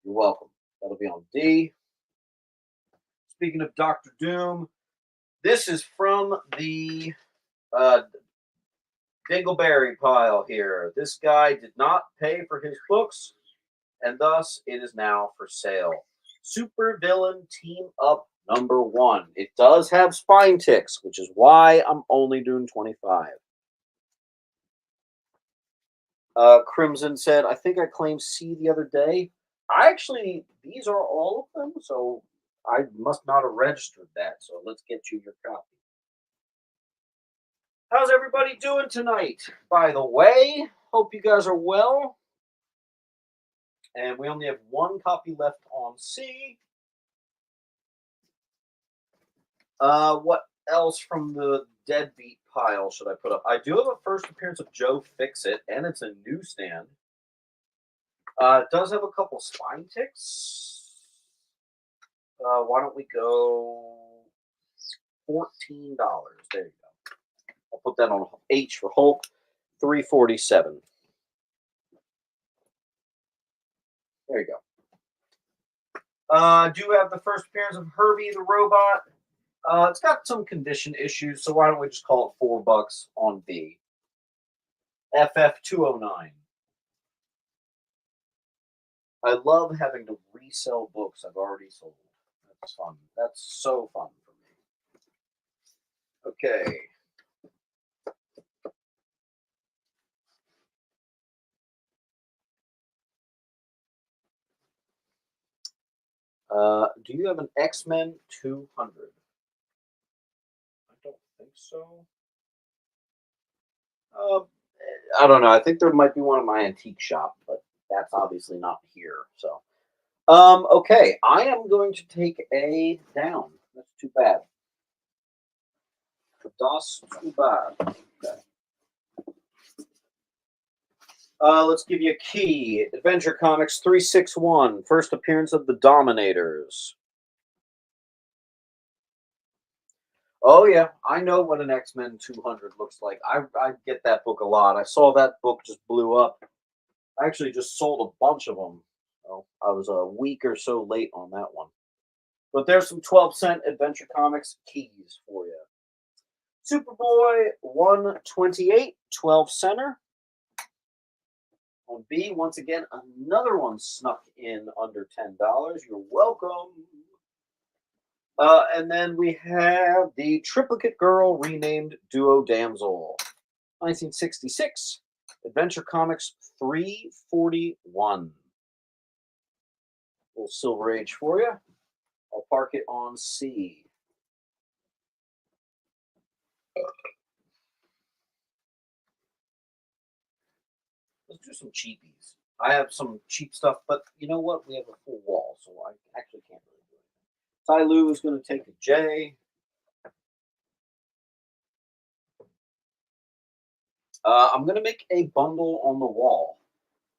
You're welcome. That'll be on D. Speaking of Doctor Doom, this is from the Dingleberry pile here. This guy did not pay for his books, and thus it is now for sale. Super Villain Team Up #1. It does have spine ticks, which is why I'm only doing 25. Crimson said, I think I claimed C the other day. These are all of them, so I must not have registered that. So let's get you your copy. How's everybody doing tonight? By the way, hope you guys are well. And we only have 1 copy left on C. What else from the deadbeat pile should I put up? I do have a first appearance of Joe Fixit, and it's a newsstand. It does have a couple spine ticks. Why don't we go $14? There you go. I'll put that on H for Hulk. $347. There you go. Do have the first appearance of Herbie the Robot. It's got some condition issues, so why don't we just call it $4 on B. FF 209. I love having to resell books I've already sold. That's fun. That's so fun for me. Okay. Do you have an X-Men 200? I don't think so. I don't know. I think there might be one in my antique shop, but that's obviously not here. So, okay. I am going to take A down. That's too bad. Das too bad. Okay. Let's give you a key. Adventure Comics 361. First appearance of the Dominators. Oh, yeah. I know what an X-Men 200 looks like. I get that book a lot. I saw that book just blew up. I actually just sold a bunch of them. So I was a week or so late on that one. But there's some 12-cent Adventure Comics keys for you. Superboy 128, 12-center. On B, once again, another one snuck in under $10. You're welcome. And then we have the Triplicate Girl renamed Duo Damsel. 1966. Adventure Comics 341. Little Silver Age for you. I'll park it on C. Let's do some cheapies. I have some cheap stuff, but you know what? We have a full wall, so I actually can't really do it. Ty Lue is going to take a J. I'm going to make a bundle on the wall.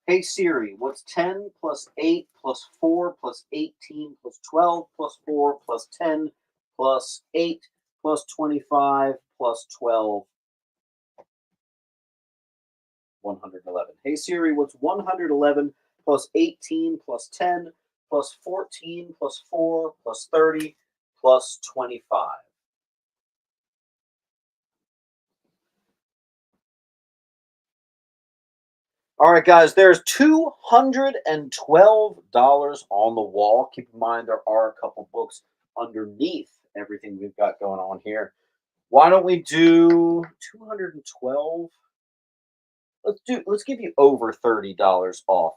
Hey Siri, what's 10 plus 8 plus 4 plus 18 plus 12 plus 4 plus 10 plus 8 plus 25 plus 12? 111. Hey Siri, what's 111 plus 18 plus 10 plus 14 plus 4 plus 30 plus 25? All right, guys, there's $212 on the wall. Keep in mind there are a couple books underneath everything we've got going on here. Why don't we do 212? Let's give you over $30 off.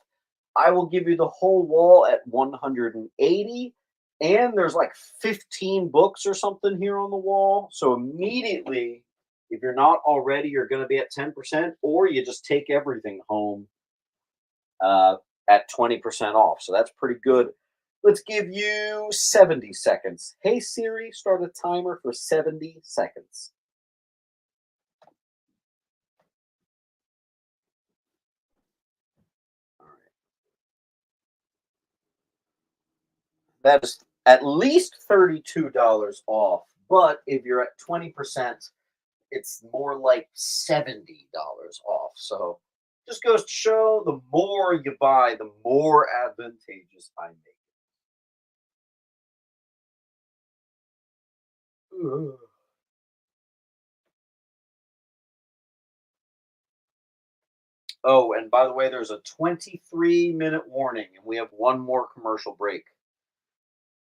I will give you the whole wall at 180. And there's like 15 books or something here on the wall. So immediately, if you're not already, you're going to be at 10%, or you just take everything home at 20% off. So that's pretty good. Let's give you 70 seconds. Hey Siri, start a timer for 70 seconds. All right. That is at least $32 off. But if you're at 20%, it's more like $70 off. So just goes to show the more you buy, the more advantageous I make it. Ugh. Oh, and by the way, there's a 23-minute warning, and we have one more commercial break.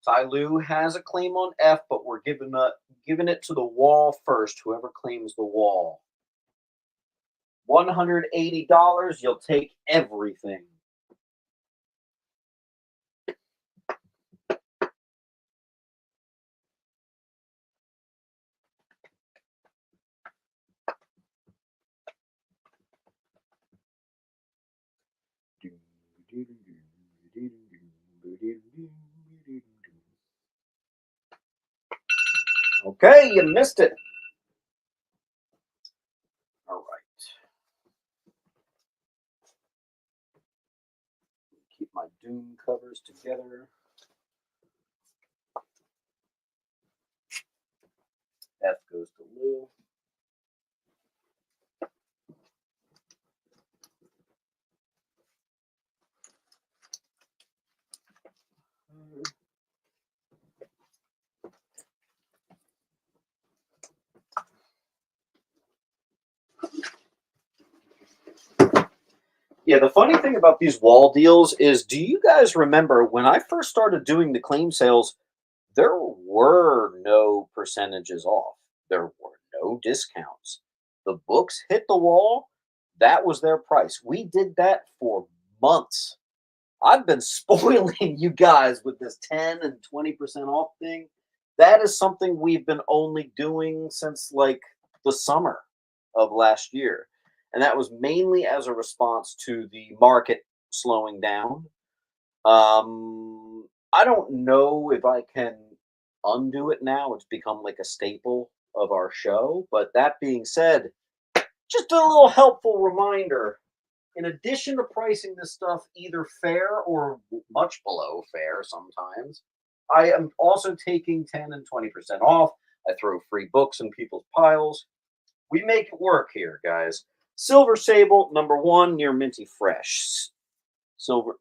Ty Lue has a claim on F, but we're giving it to the wall first. Whoever claims the wall. $180, you'll take everything. Okay, you missed it. All right. Keep my Doom covers together. F goes to Lou. Yeah, the funny thing about these wall deals is, do you guys remember when I first started doing the claim sales, there were no percentages off. There were no discounts. The books hit the wall, that was their price. We did that for months. I've been spoiling you guys with this 10 and 20% off thing. That is something we've been only doing since like the summer of last year. And that was mainly as a response to the market slowing down. I don't know if I can undo it now. It's become like a staple of our show. But that being said, just a little helpful reminder. In addition to pricing this stuff either fair or much below fair sometimes, I am also taking 10 and 20% off. I throw free books in people's piles. We make it work here, guys. Silver Sable, #1, near Minty Fresh. Silver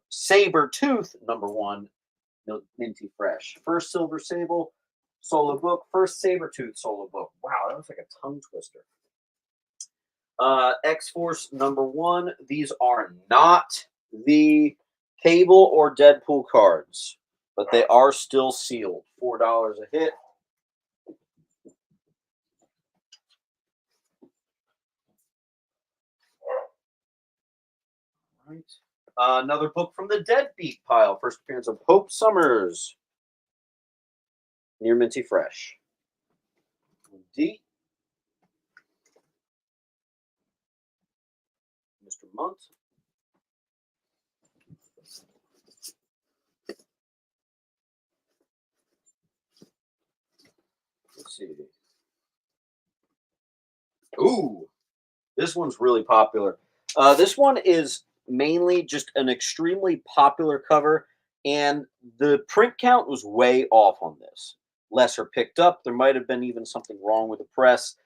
Saber Tooth, #1, Minty Fresh. First Silver Sable solo book, first Saber Tooth solo book. Wow, that looks like a tongue twister. X-Force #1. These are not the Cable or Deadpool cards, but they are still sealed. $4 a hit. Right. Another book from the Deadbeat pile. First appearance of Hope Summers. Near Minty Fresh. D. Mr. Munt. Let's see. Ooh, this one's really popular. This one is mainly just an extremely popular cover, and the print count was way off on this. Lesser picked up. There might have been even something wrong with the press.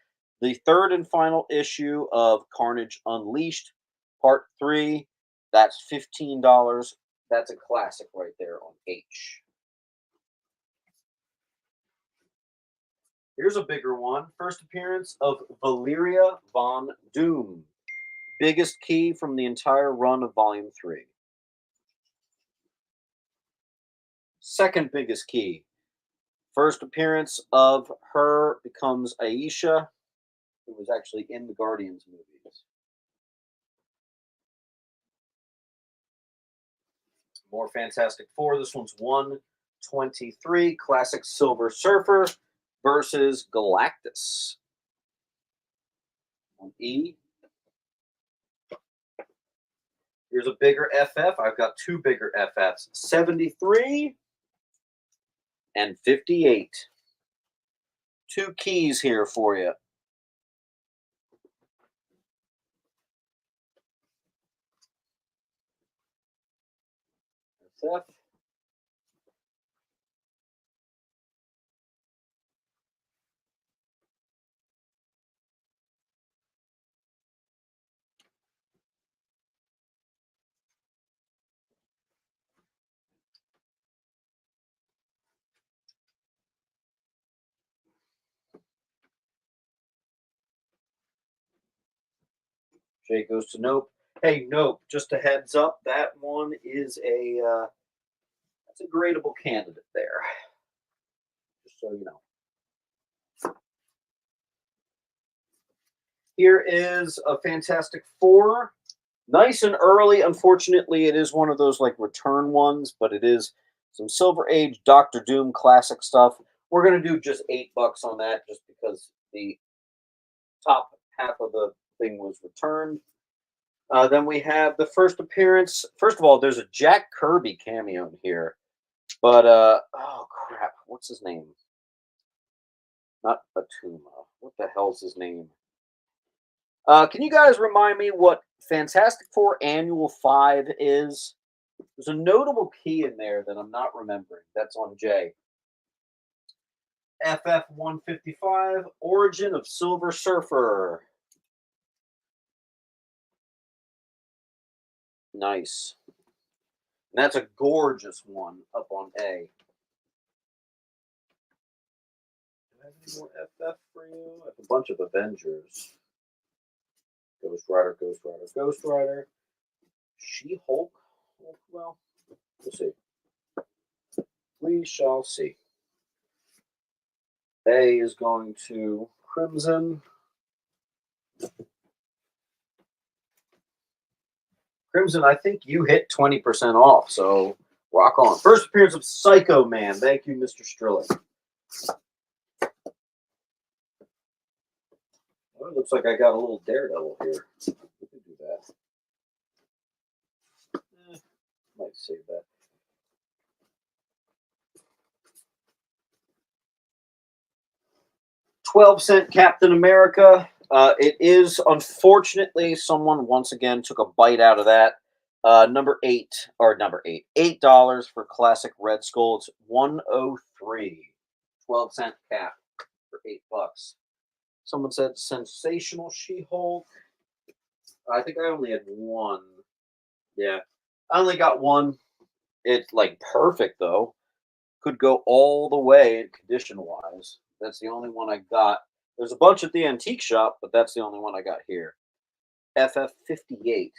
The third and final issue of Carnage Unleashed, Part 3. That's $15. That's a classic right there on H. Here's a bigger one. First appearance of Valeria Von Doom. Biggest key from the entire run of Volume 3. Second biggest key. First appearance of her becomes Aisha, who was actually in the Guardians movies. More Fantastic Four. This one's 123. Classic Silver Surfer versus Galactus. On E. Here's a bigger FF. I've got two bigger FFs. 73 and 58. Two keys here for you. FF. J goes to Nope. Hey, Nope, just a heads up, that one is that's a gradable candidate there. Just so you know. Here is a Fantastic Four. Nice and early. Unfortunately, it is one of those like return ones, but it is some Silver Age Doctor Doom classic stuff. We're going to do just $8 on that just because the top half of the thing was returned. Then we have the first appearance. First of all, there's a Jack Kirby cameo in here. But, oh crap, what's his name? Not Atuma. What the hell's his name? Can you guys remind me what Fantastic Four Annual 5 is? There's a notable key in there that I'm not remembering. That's on J. FF 155, Origin of Silver Surfer. Nice. And that's a gorgeous one up on A. Do I have any more FF for you? I have a bunch of Avengers. Ghost Rider, Ghost Rider, Ghost Rider. She-Hulk. Well, we'll see. We shall see. A is going to Crimson. Crimson, I think you hit 20% off, so rock on. First appearance of Psycho Man. Thank you, Mr. Strilling. Well, it looks like I got a little Daredevil here. We can do that. Might save that. $0.12 Captain America. It is, unfortunately, someone once again took a bite out of that. $8 for classic Red Skull. It's 103. 12-cent cap for $8. Someone said sensational She-Hulk. I think I only had one. Yeah, I only got one. It's like perfect though. Could go all the way condition-wise. That's the only one I got. There's a bunch at the antique shop, but that's the only one I got here. FF 58.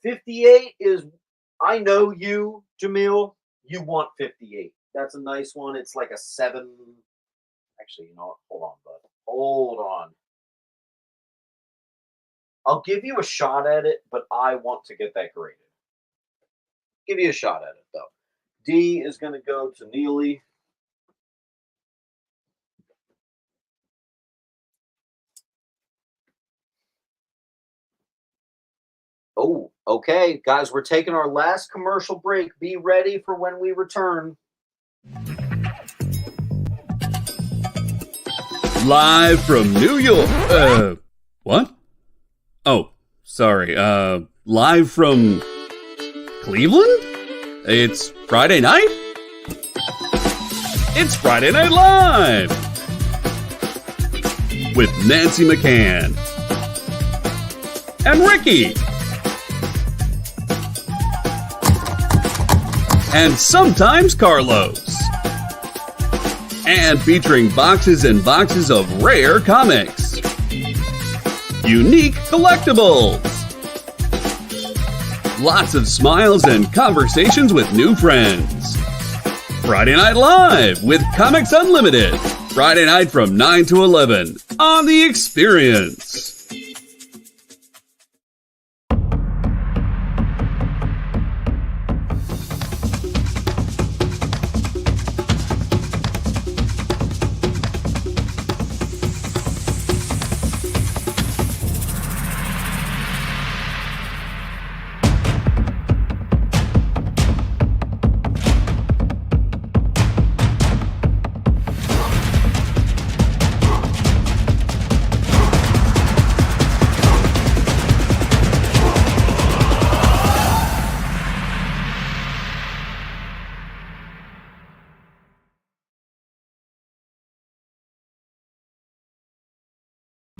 58 is, I know you, Jamil. You want 58. That's a nice one. It's like a 7. Actually, you know what? Hold on, bud. Hold on. I'll give you a shot at it, but I want to get that graded. Give you a shot at it, though. D is going to go to Neely. Oh, okay. Guys, we're taking our last commercial break. Be ready for when we return. Live from New York. What? Oh, sorry. Live from Cleveland? It's Friday night? It's Friday Night Live! With Nancy McCann. And Ricky. And sometimes Carlos. And featuring boxes and boxes of rare comics. Unique collectibles. Lots of smiles and conversations with new friends. Friday Night Live with Comics Unlimited. Friday night from 9 to 11 on The Experience.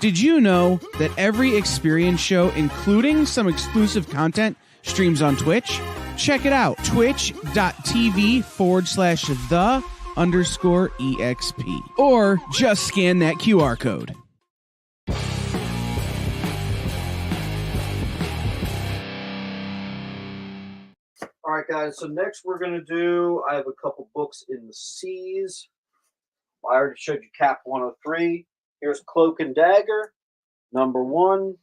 Did you know that every experience show, including some exclusive content, streams on Twitch? Check it out, twitch.tv/the_EXP. Or just scan that QR code. All right, guys. So next we're going to do, I have a couple books in the C's. I already showed you Cap 103. Here's Cloak and Dagger, #1.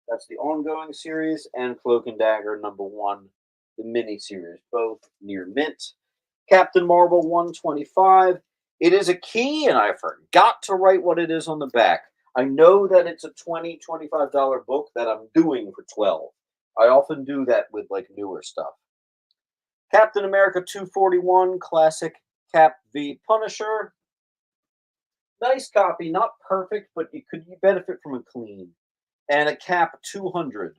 That's the ongoing series, and Cloak and Dagger #1, the mini series, both near mint. Captain Marvel 125. It is a key, and I forgot to write what it is on the back. I know that it's a $20, $25 book that I'm doing for $12. I often do that with like newer stuff. Captain America 241, classic Cap v Punisher. Nice copy, not perfect, but you benefit from a clean. And a Cap 200.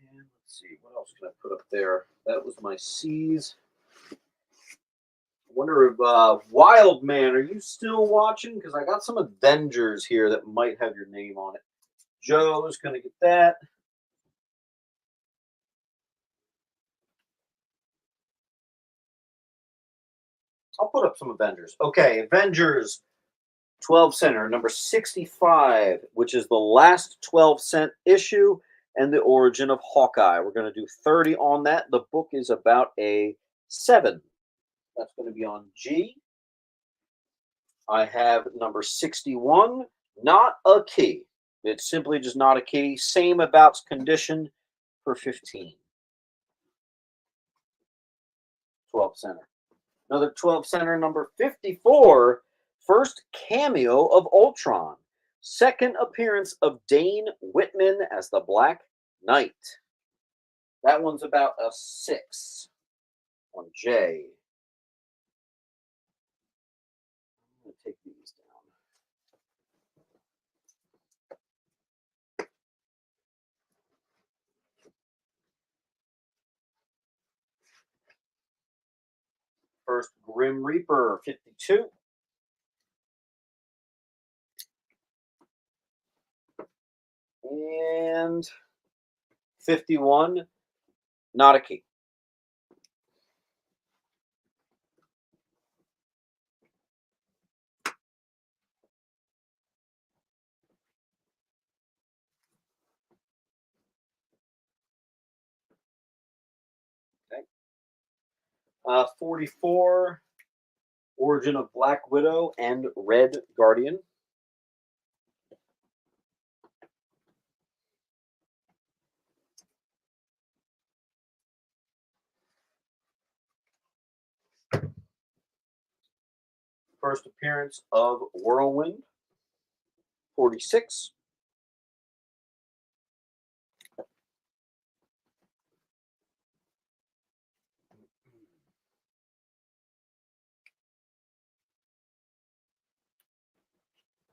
And let's see, what else can I put up there? That was my C's. I wonder if Wild Man, are you still watching? Because I got some Avengers here that might have your name on it. Joe's going to get that. I'll put up some Avengers. Okay, Avengers 12 center, number 65, which is the last 12-cent issue, and the origin of Hawkeye. We're going to do 30 on that. The book is about a 7. That's going to be on G. I have number 61, not a key. It's simply just not a key. Same abouts condition for 15. 12 center. Another 12 center, number 54, first cameo of Ultron. Second appearance of Dane Whitman as the Black Knight. That one's about a 6 on J. I'm going to take these down. First Grim Reaper, 52. And 51, not a key. Okay. 44, origin of Black Widow and Red Guardian. First appearance of Whirlwind, 46.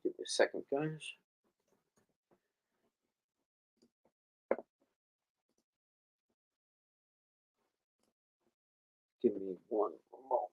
Give me a second, guys. Give me one moment.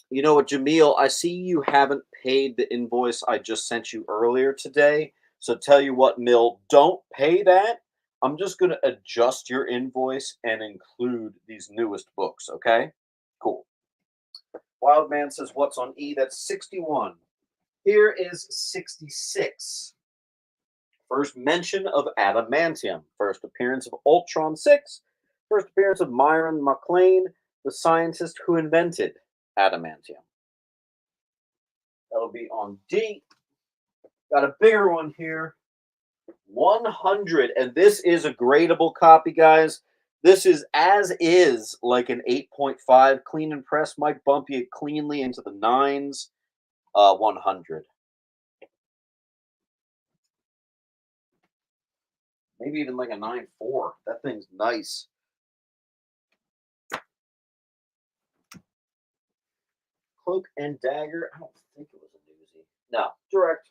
You know what, Jameel? I see you haven't paid the invoice I just sent you earlier today. So tell you what, Mill, don't pay that. I'm just going to adjust your invoice and include these newest books, okay? Cool. Wildman says, what's on E? That's 61. Here is 66. First mention of adamantium. First appearance of Ultron 6. First appearance of Myron McLean, the scientist who invented adamantium. That'll be on D. Got a bigger one here. 100. And this is a gradable copy, guys. This is as is like an 8.5 clean and press. Might bump you cleanly into the 9s. 100. Maybe even like a 9.4. That thing's nice. Cloak and Dagger. I don't think it was a newsie. No, direct.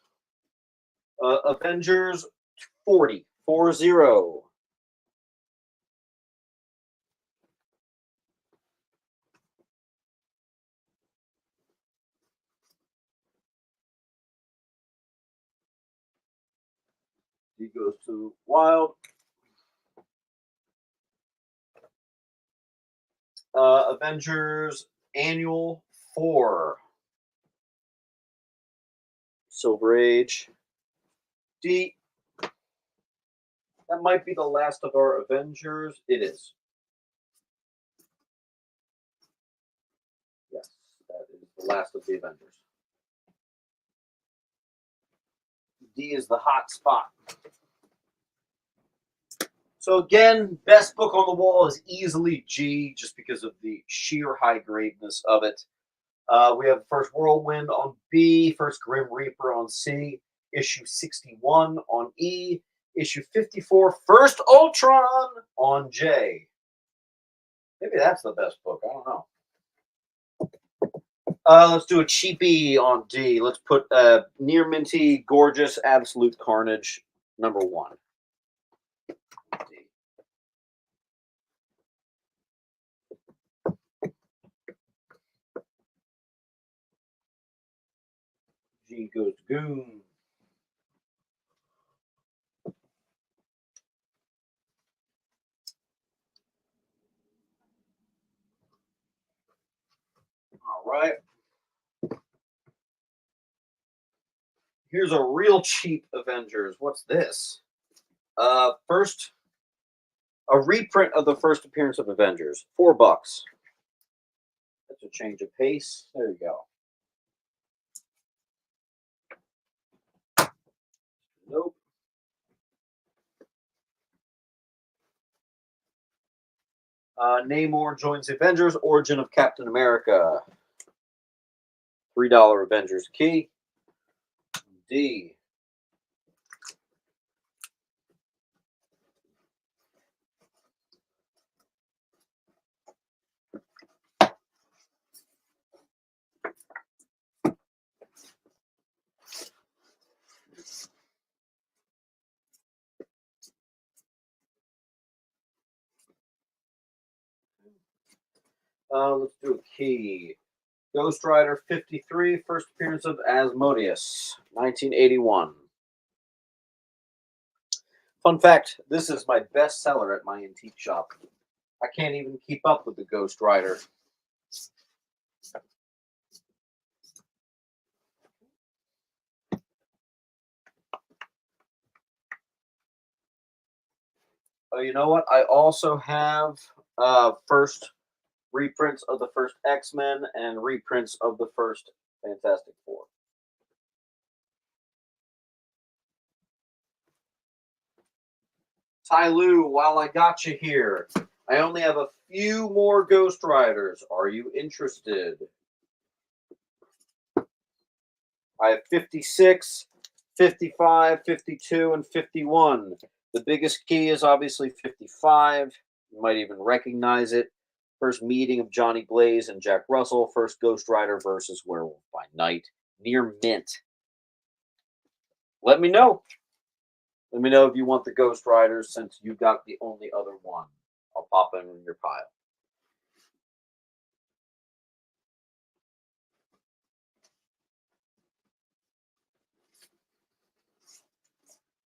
Avengers 40. 4-0. He goes to Wild. Avengers Annual 4. Silver Age. D. That might be the last of our Avengers. It is. Yes, that is the last of the Avengers. D is the hot spot. So again, best book on the wall is easily G, just because of the sheer high gradeness of it. We have First Whirlwind on B, First Grim Reaper on C, issue 61 on E, issue 54, First Ultron on J. Maybe that's the best book. I don't know. Let's do a cheapie on D. Let's put Near Minty, Gorgeous, Absolute Carnage, number 1. G goes to Goon. All right. Here's a real cheap Avengers. What's this? First, a reprint of the first appearance of Avengers. $4. That's a change of pace. There you go. Nope. Namor joins the Avengers. Origin of Captain America. $3 Avengers key. D. Let's do a key. Ghost Rider 53, first appearance of Asmodeus, 1981. Fun fact, this is my best seller at my antique shop. I can't even keep up with the Ghost Rider. You know what? I also have first reprints of the first X-Men and reprints of the first Fantastic Four. Ty Lou, while I got you here, I only have a few more Ghost Riders. Are you interested? I have 56, 55, 52, and 51. The biggest key is obviously 55. You might even recognize it. First meeting of Johnny Blaze and Jack Russell. First Ghost Rider versus Werewolf by Night. Near mint. Let me know. Let me know if you want the Ghost Riders, since you got the only other one. I'll pop them in your pile.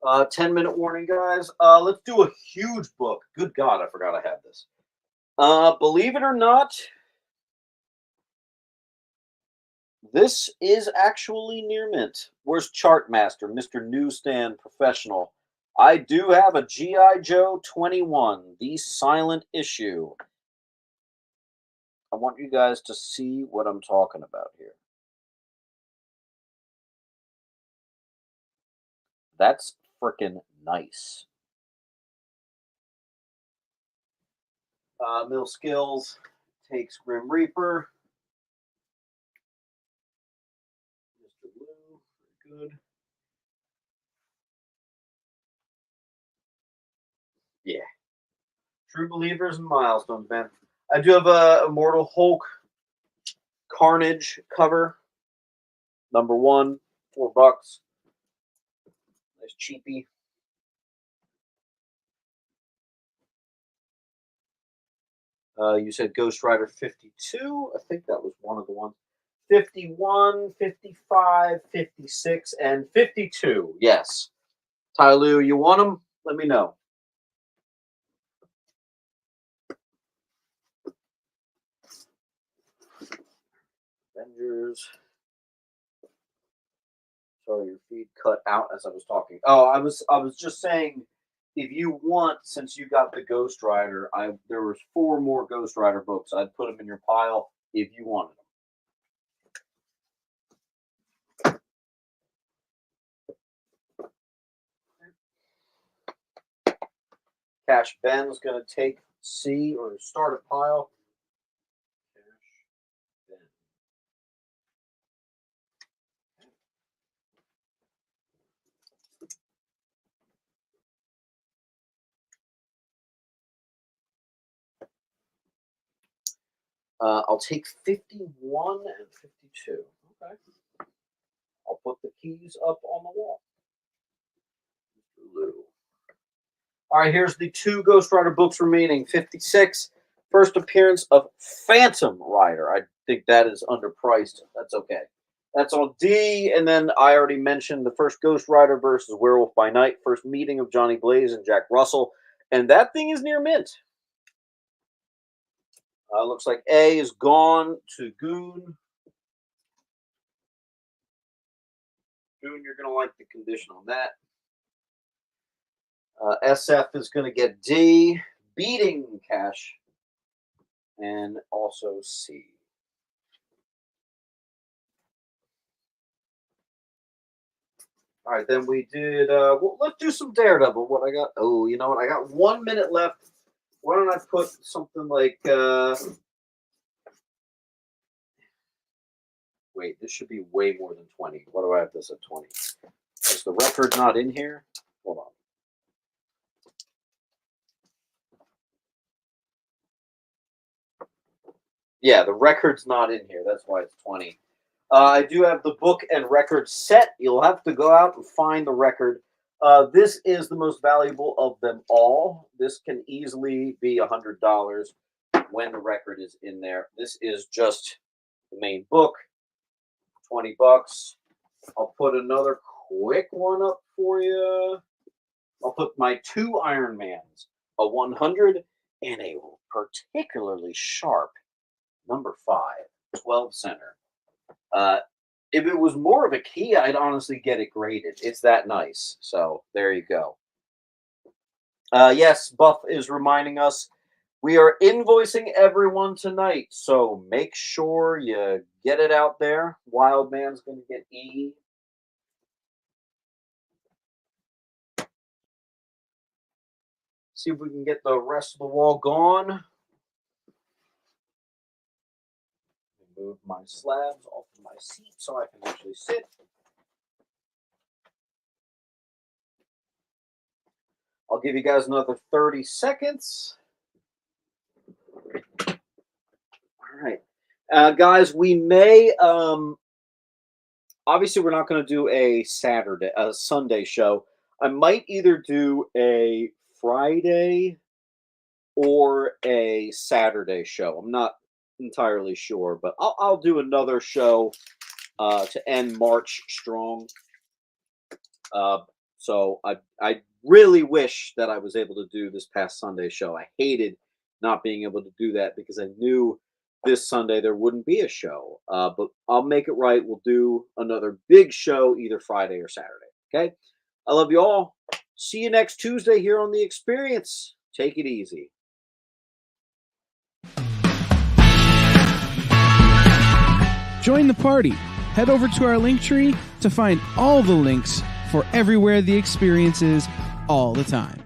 Uh, 10-minute warning, guys. Let's do a huge book. Good God, I forgot I had this. Believe it or not, this is actually near mint. Where's Chartmaster, Mr. Newsstand Professional? I do have a G.I. Joe 21, the silent issue. I want you guys to see what I'm talking about here. That's freaking nice. Mill Skills takes Grim Reaper. Mr. Blue, very good. Yeah. True Believers and Milestones, man. I do have a Immortal Hulk Carnage cover. Number 1, $4. Nice cheapy. You said Ghost Rider 52. I think that was one of the ones. 51, 55, 56, and 52. Yes. Tyloo, you want them? Let me know. Avengers. Sorry, your feed cut out as I was talking. Oh, I was just saying, if you want, since you got the Ghost Rider, there was 4 more Ghost Rider books. I'd put them in your pile if you wanted them. Cash Ben's going to take C or start a pile. Cash Ben. I'll take 51 and 52. Okay. I'll put the keys up on the wall. Blue. All right, here's the 2 Ghost Rider books remaining. 56, first appearance of Phantom Rider. I think that is underpriced. That's okay. That's on D. And then I already mentioned the first Ghost Rider versus Werewolf by Night. First meeting of Johnny Blaze and Jack Russell. And that thing is near mint. Looks like A is gone to Goon. Goon, you're going to like the condition on that. SF is going to get D, beating Cash, and also C. All right, then we did, well, let's do some Daredevil. What I got? Oh, you know what? I got 1 minute left. Why don't I put something like, wait, this should be way more than 20. Why do I have this at 20? Is the record not in here? Hold on. Yeah, the record's not in here. That's why it's 20. I do have the book and record set. You'll have to go out and find the record. This is the most valuable of them all. This can easily be $100 when the record is in there. This is just the main book, $20. I'll put another quick one up for you. I'll put my 2 Iron Mans, a 100 and a particularly sharp number 5, 12 center. If it was more of a key, I'd honestly get it graded. It's that nice. So there you go. Yes, Buff is reminding us we are invoicing everyone tonight. So make sure you get it out there. Wild Man's going to get E. See if we can get the rest of the wall gone. Move my slabs off of my seat so I can actually sit. I'll give you guys another 30 seconds. All right. Guys, we may, obviously we're not going to do a Sunday show. I might either do a Friday or a Saturday show. I'm not entirely sure, but I'll do another show to end March strong. So I really wish that I was able to do this past Sunday show. I hated not being able to do that because I knew this Sunday there wouldn't be a show. But I'll make it right. We'll do another big show either Friday or Saturday. Okay? I love you all. See you next Tuesday here on The Experience. Take it easy. Join the party. Head over to our Linktree to find all the links for everywhere The Experience is all the time.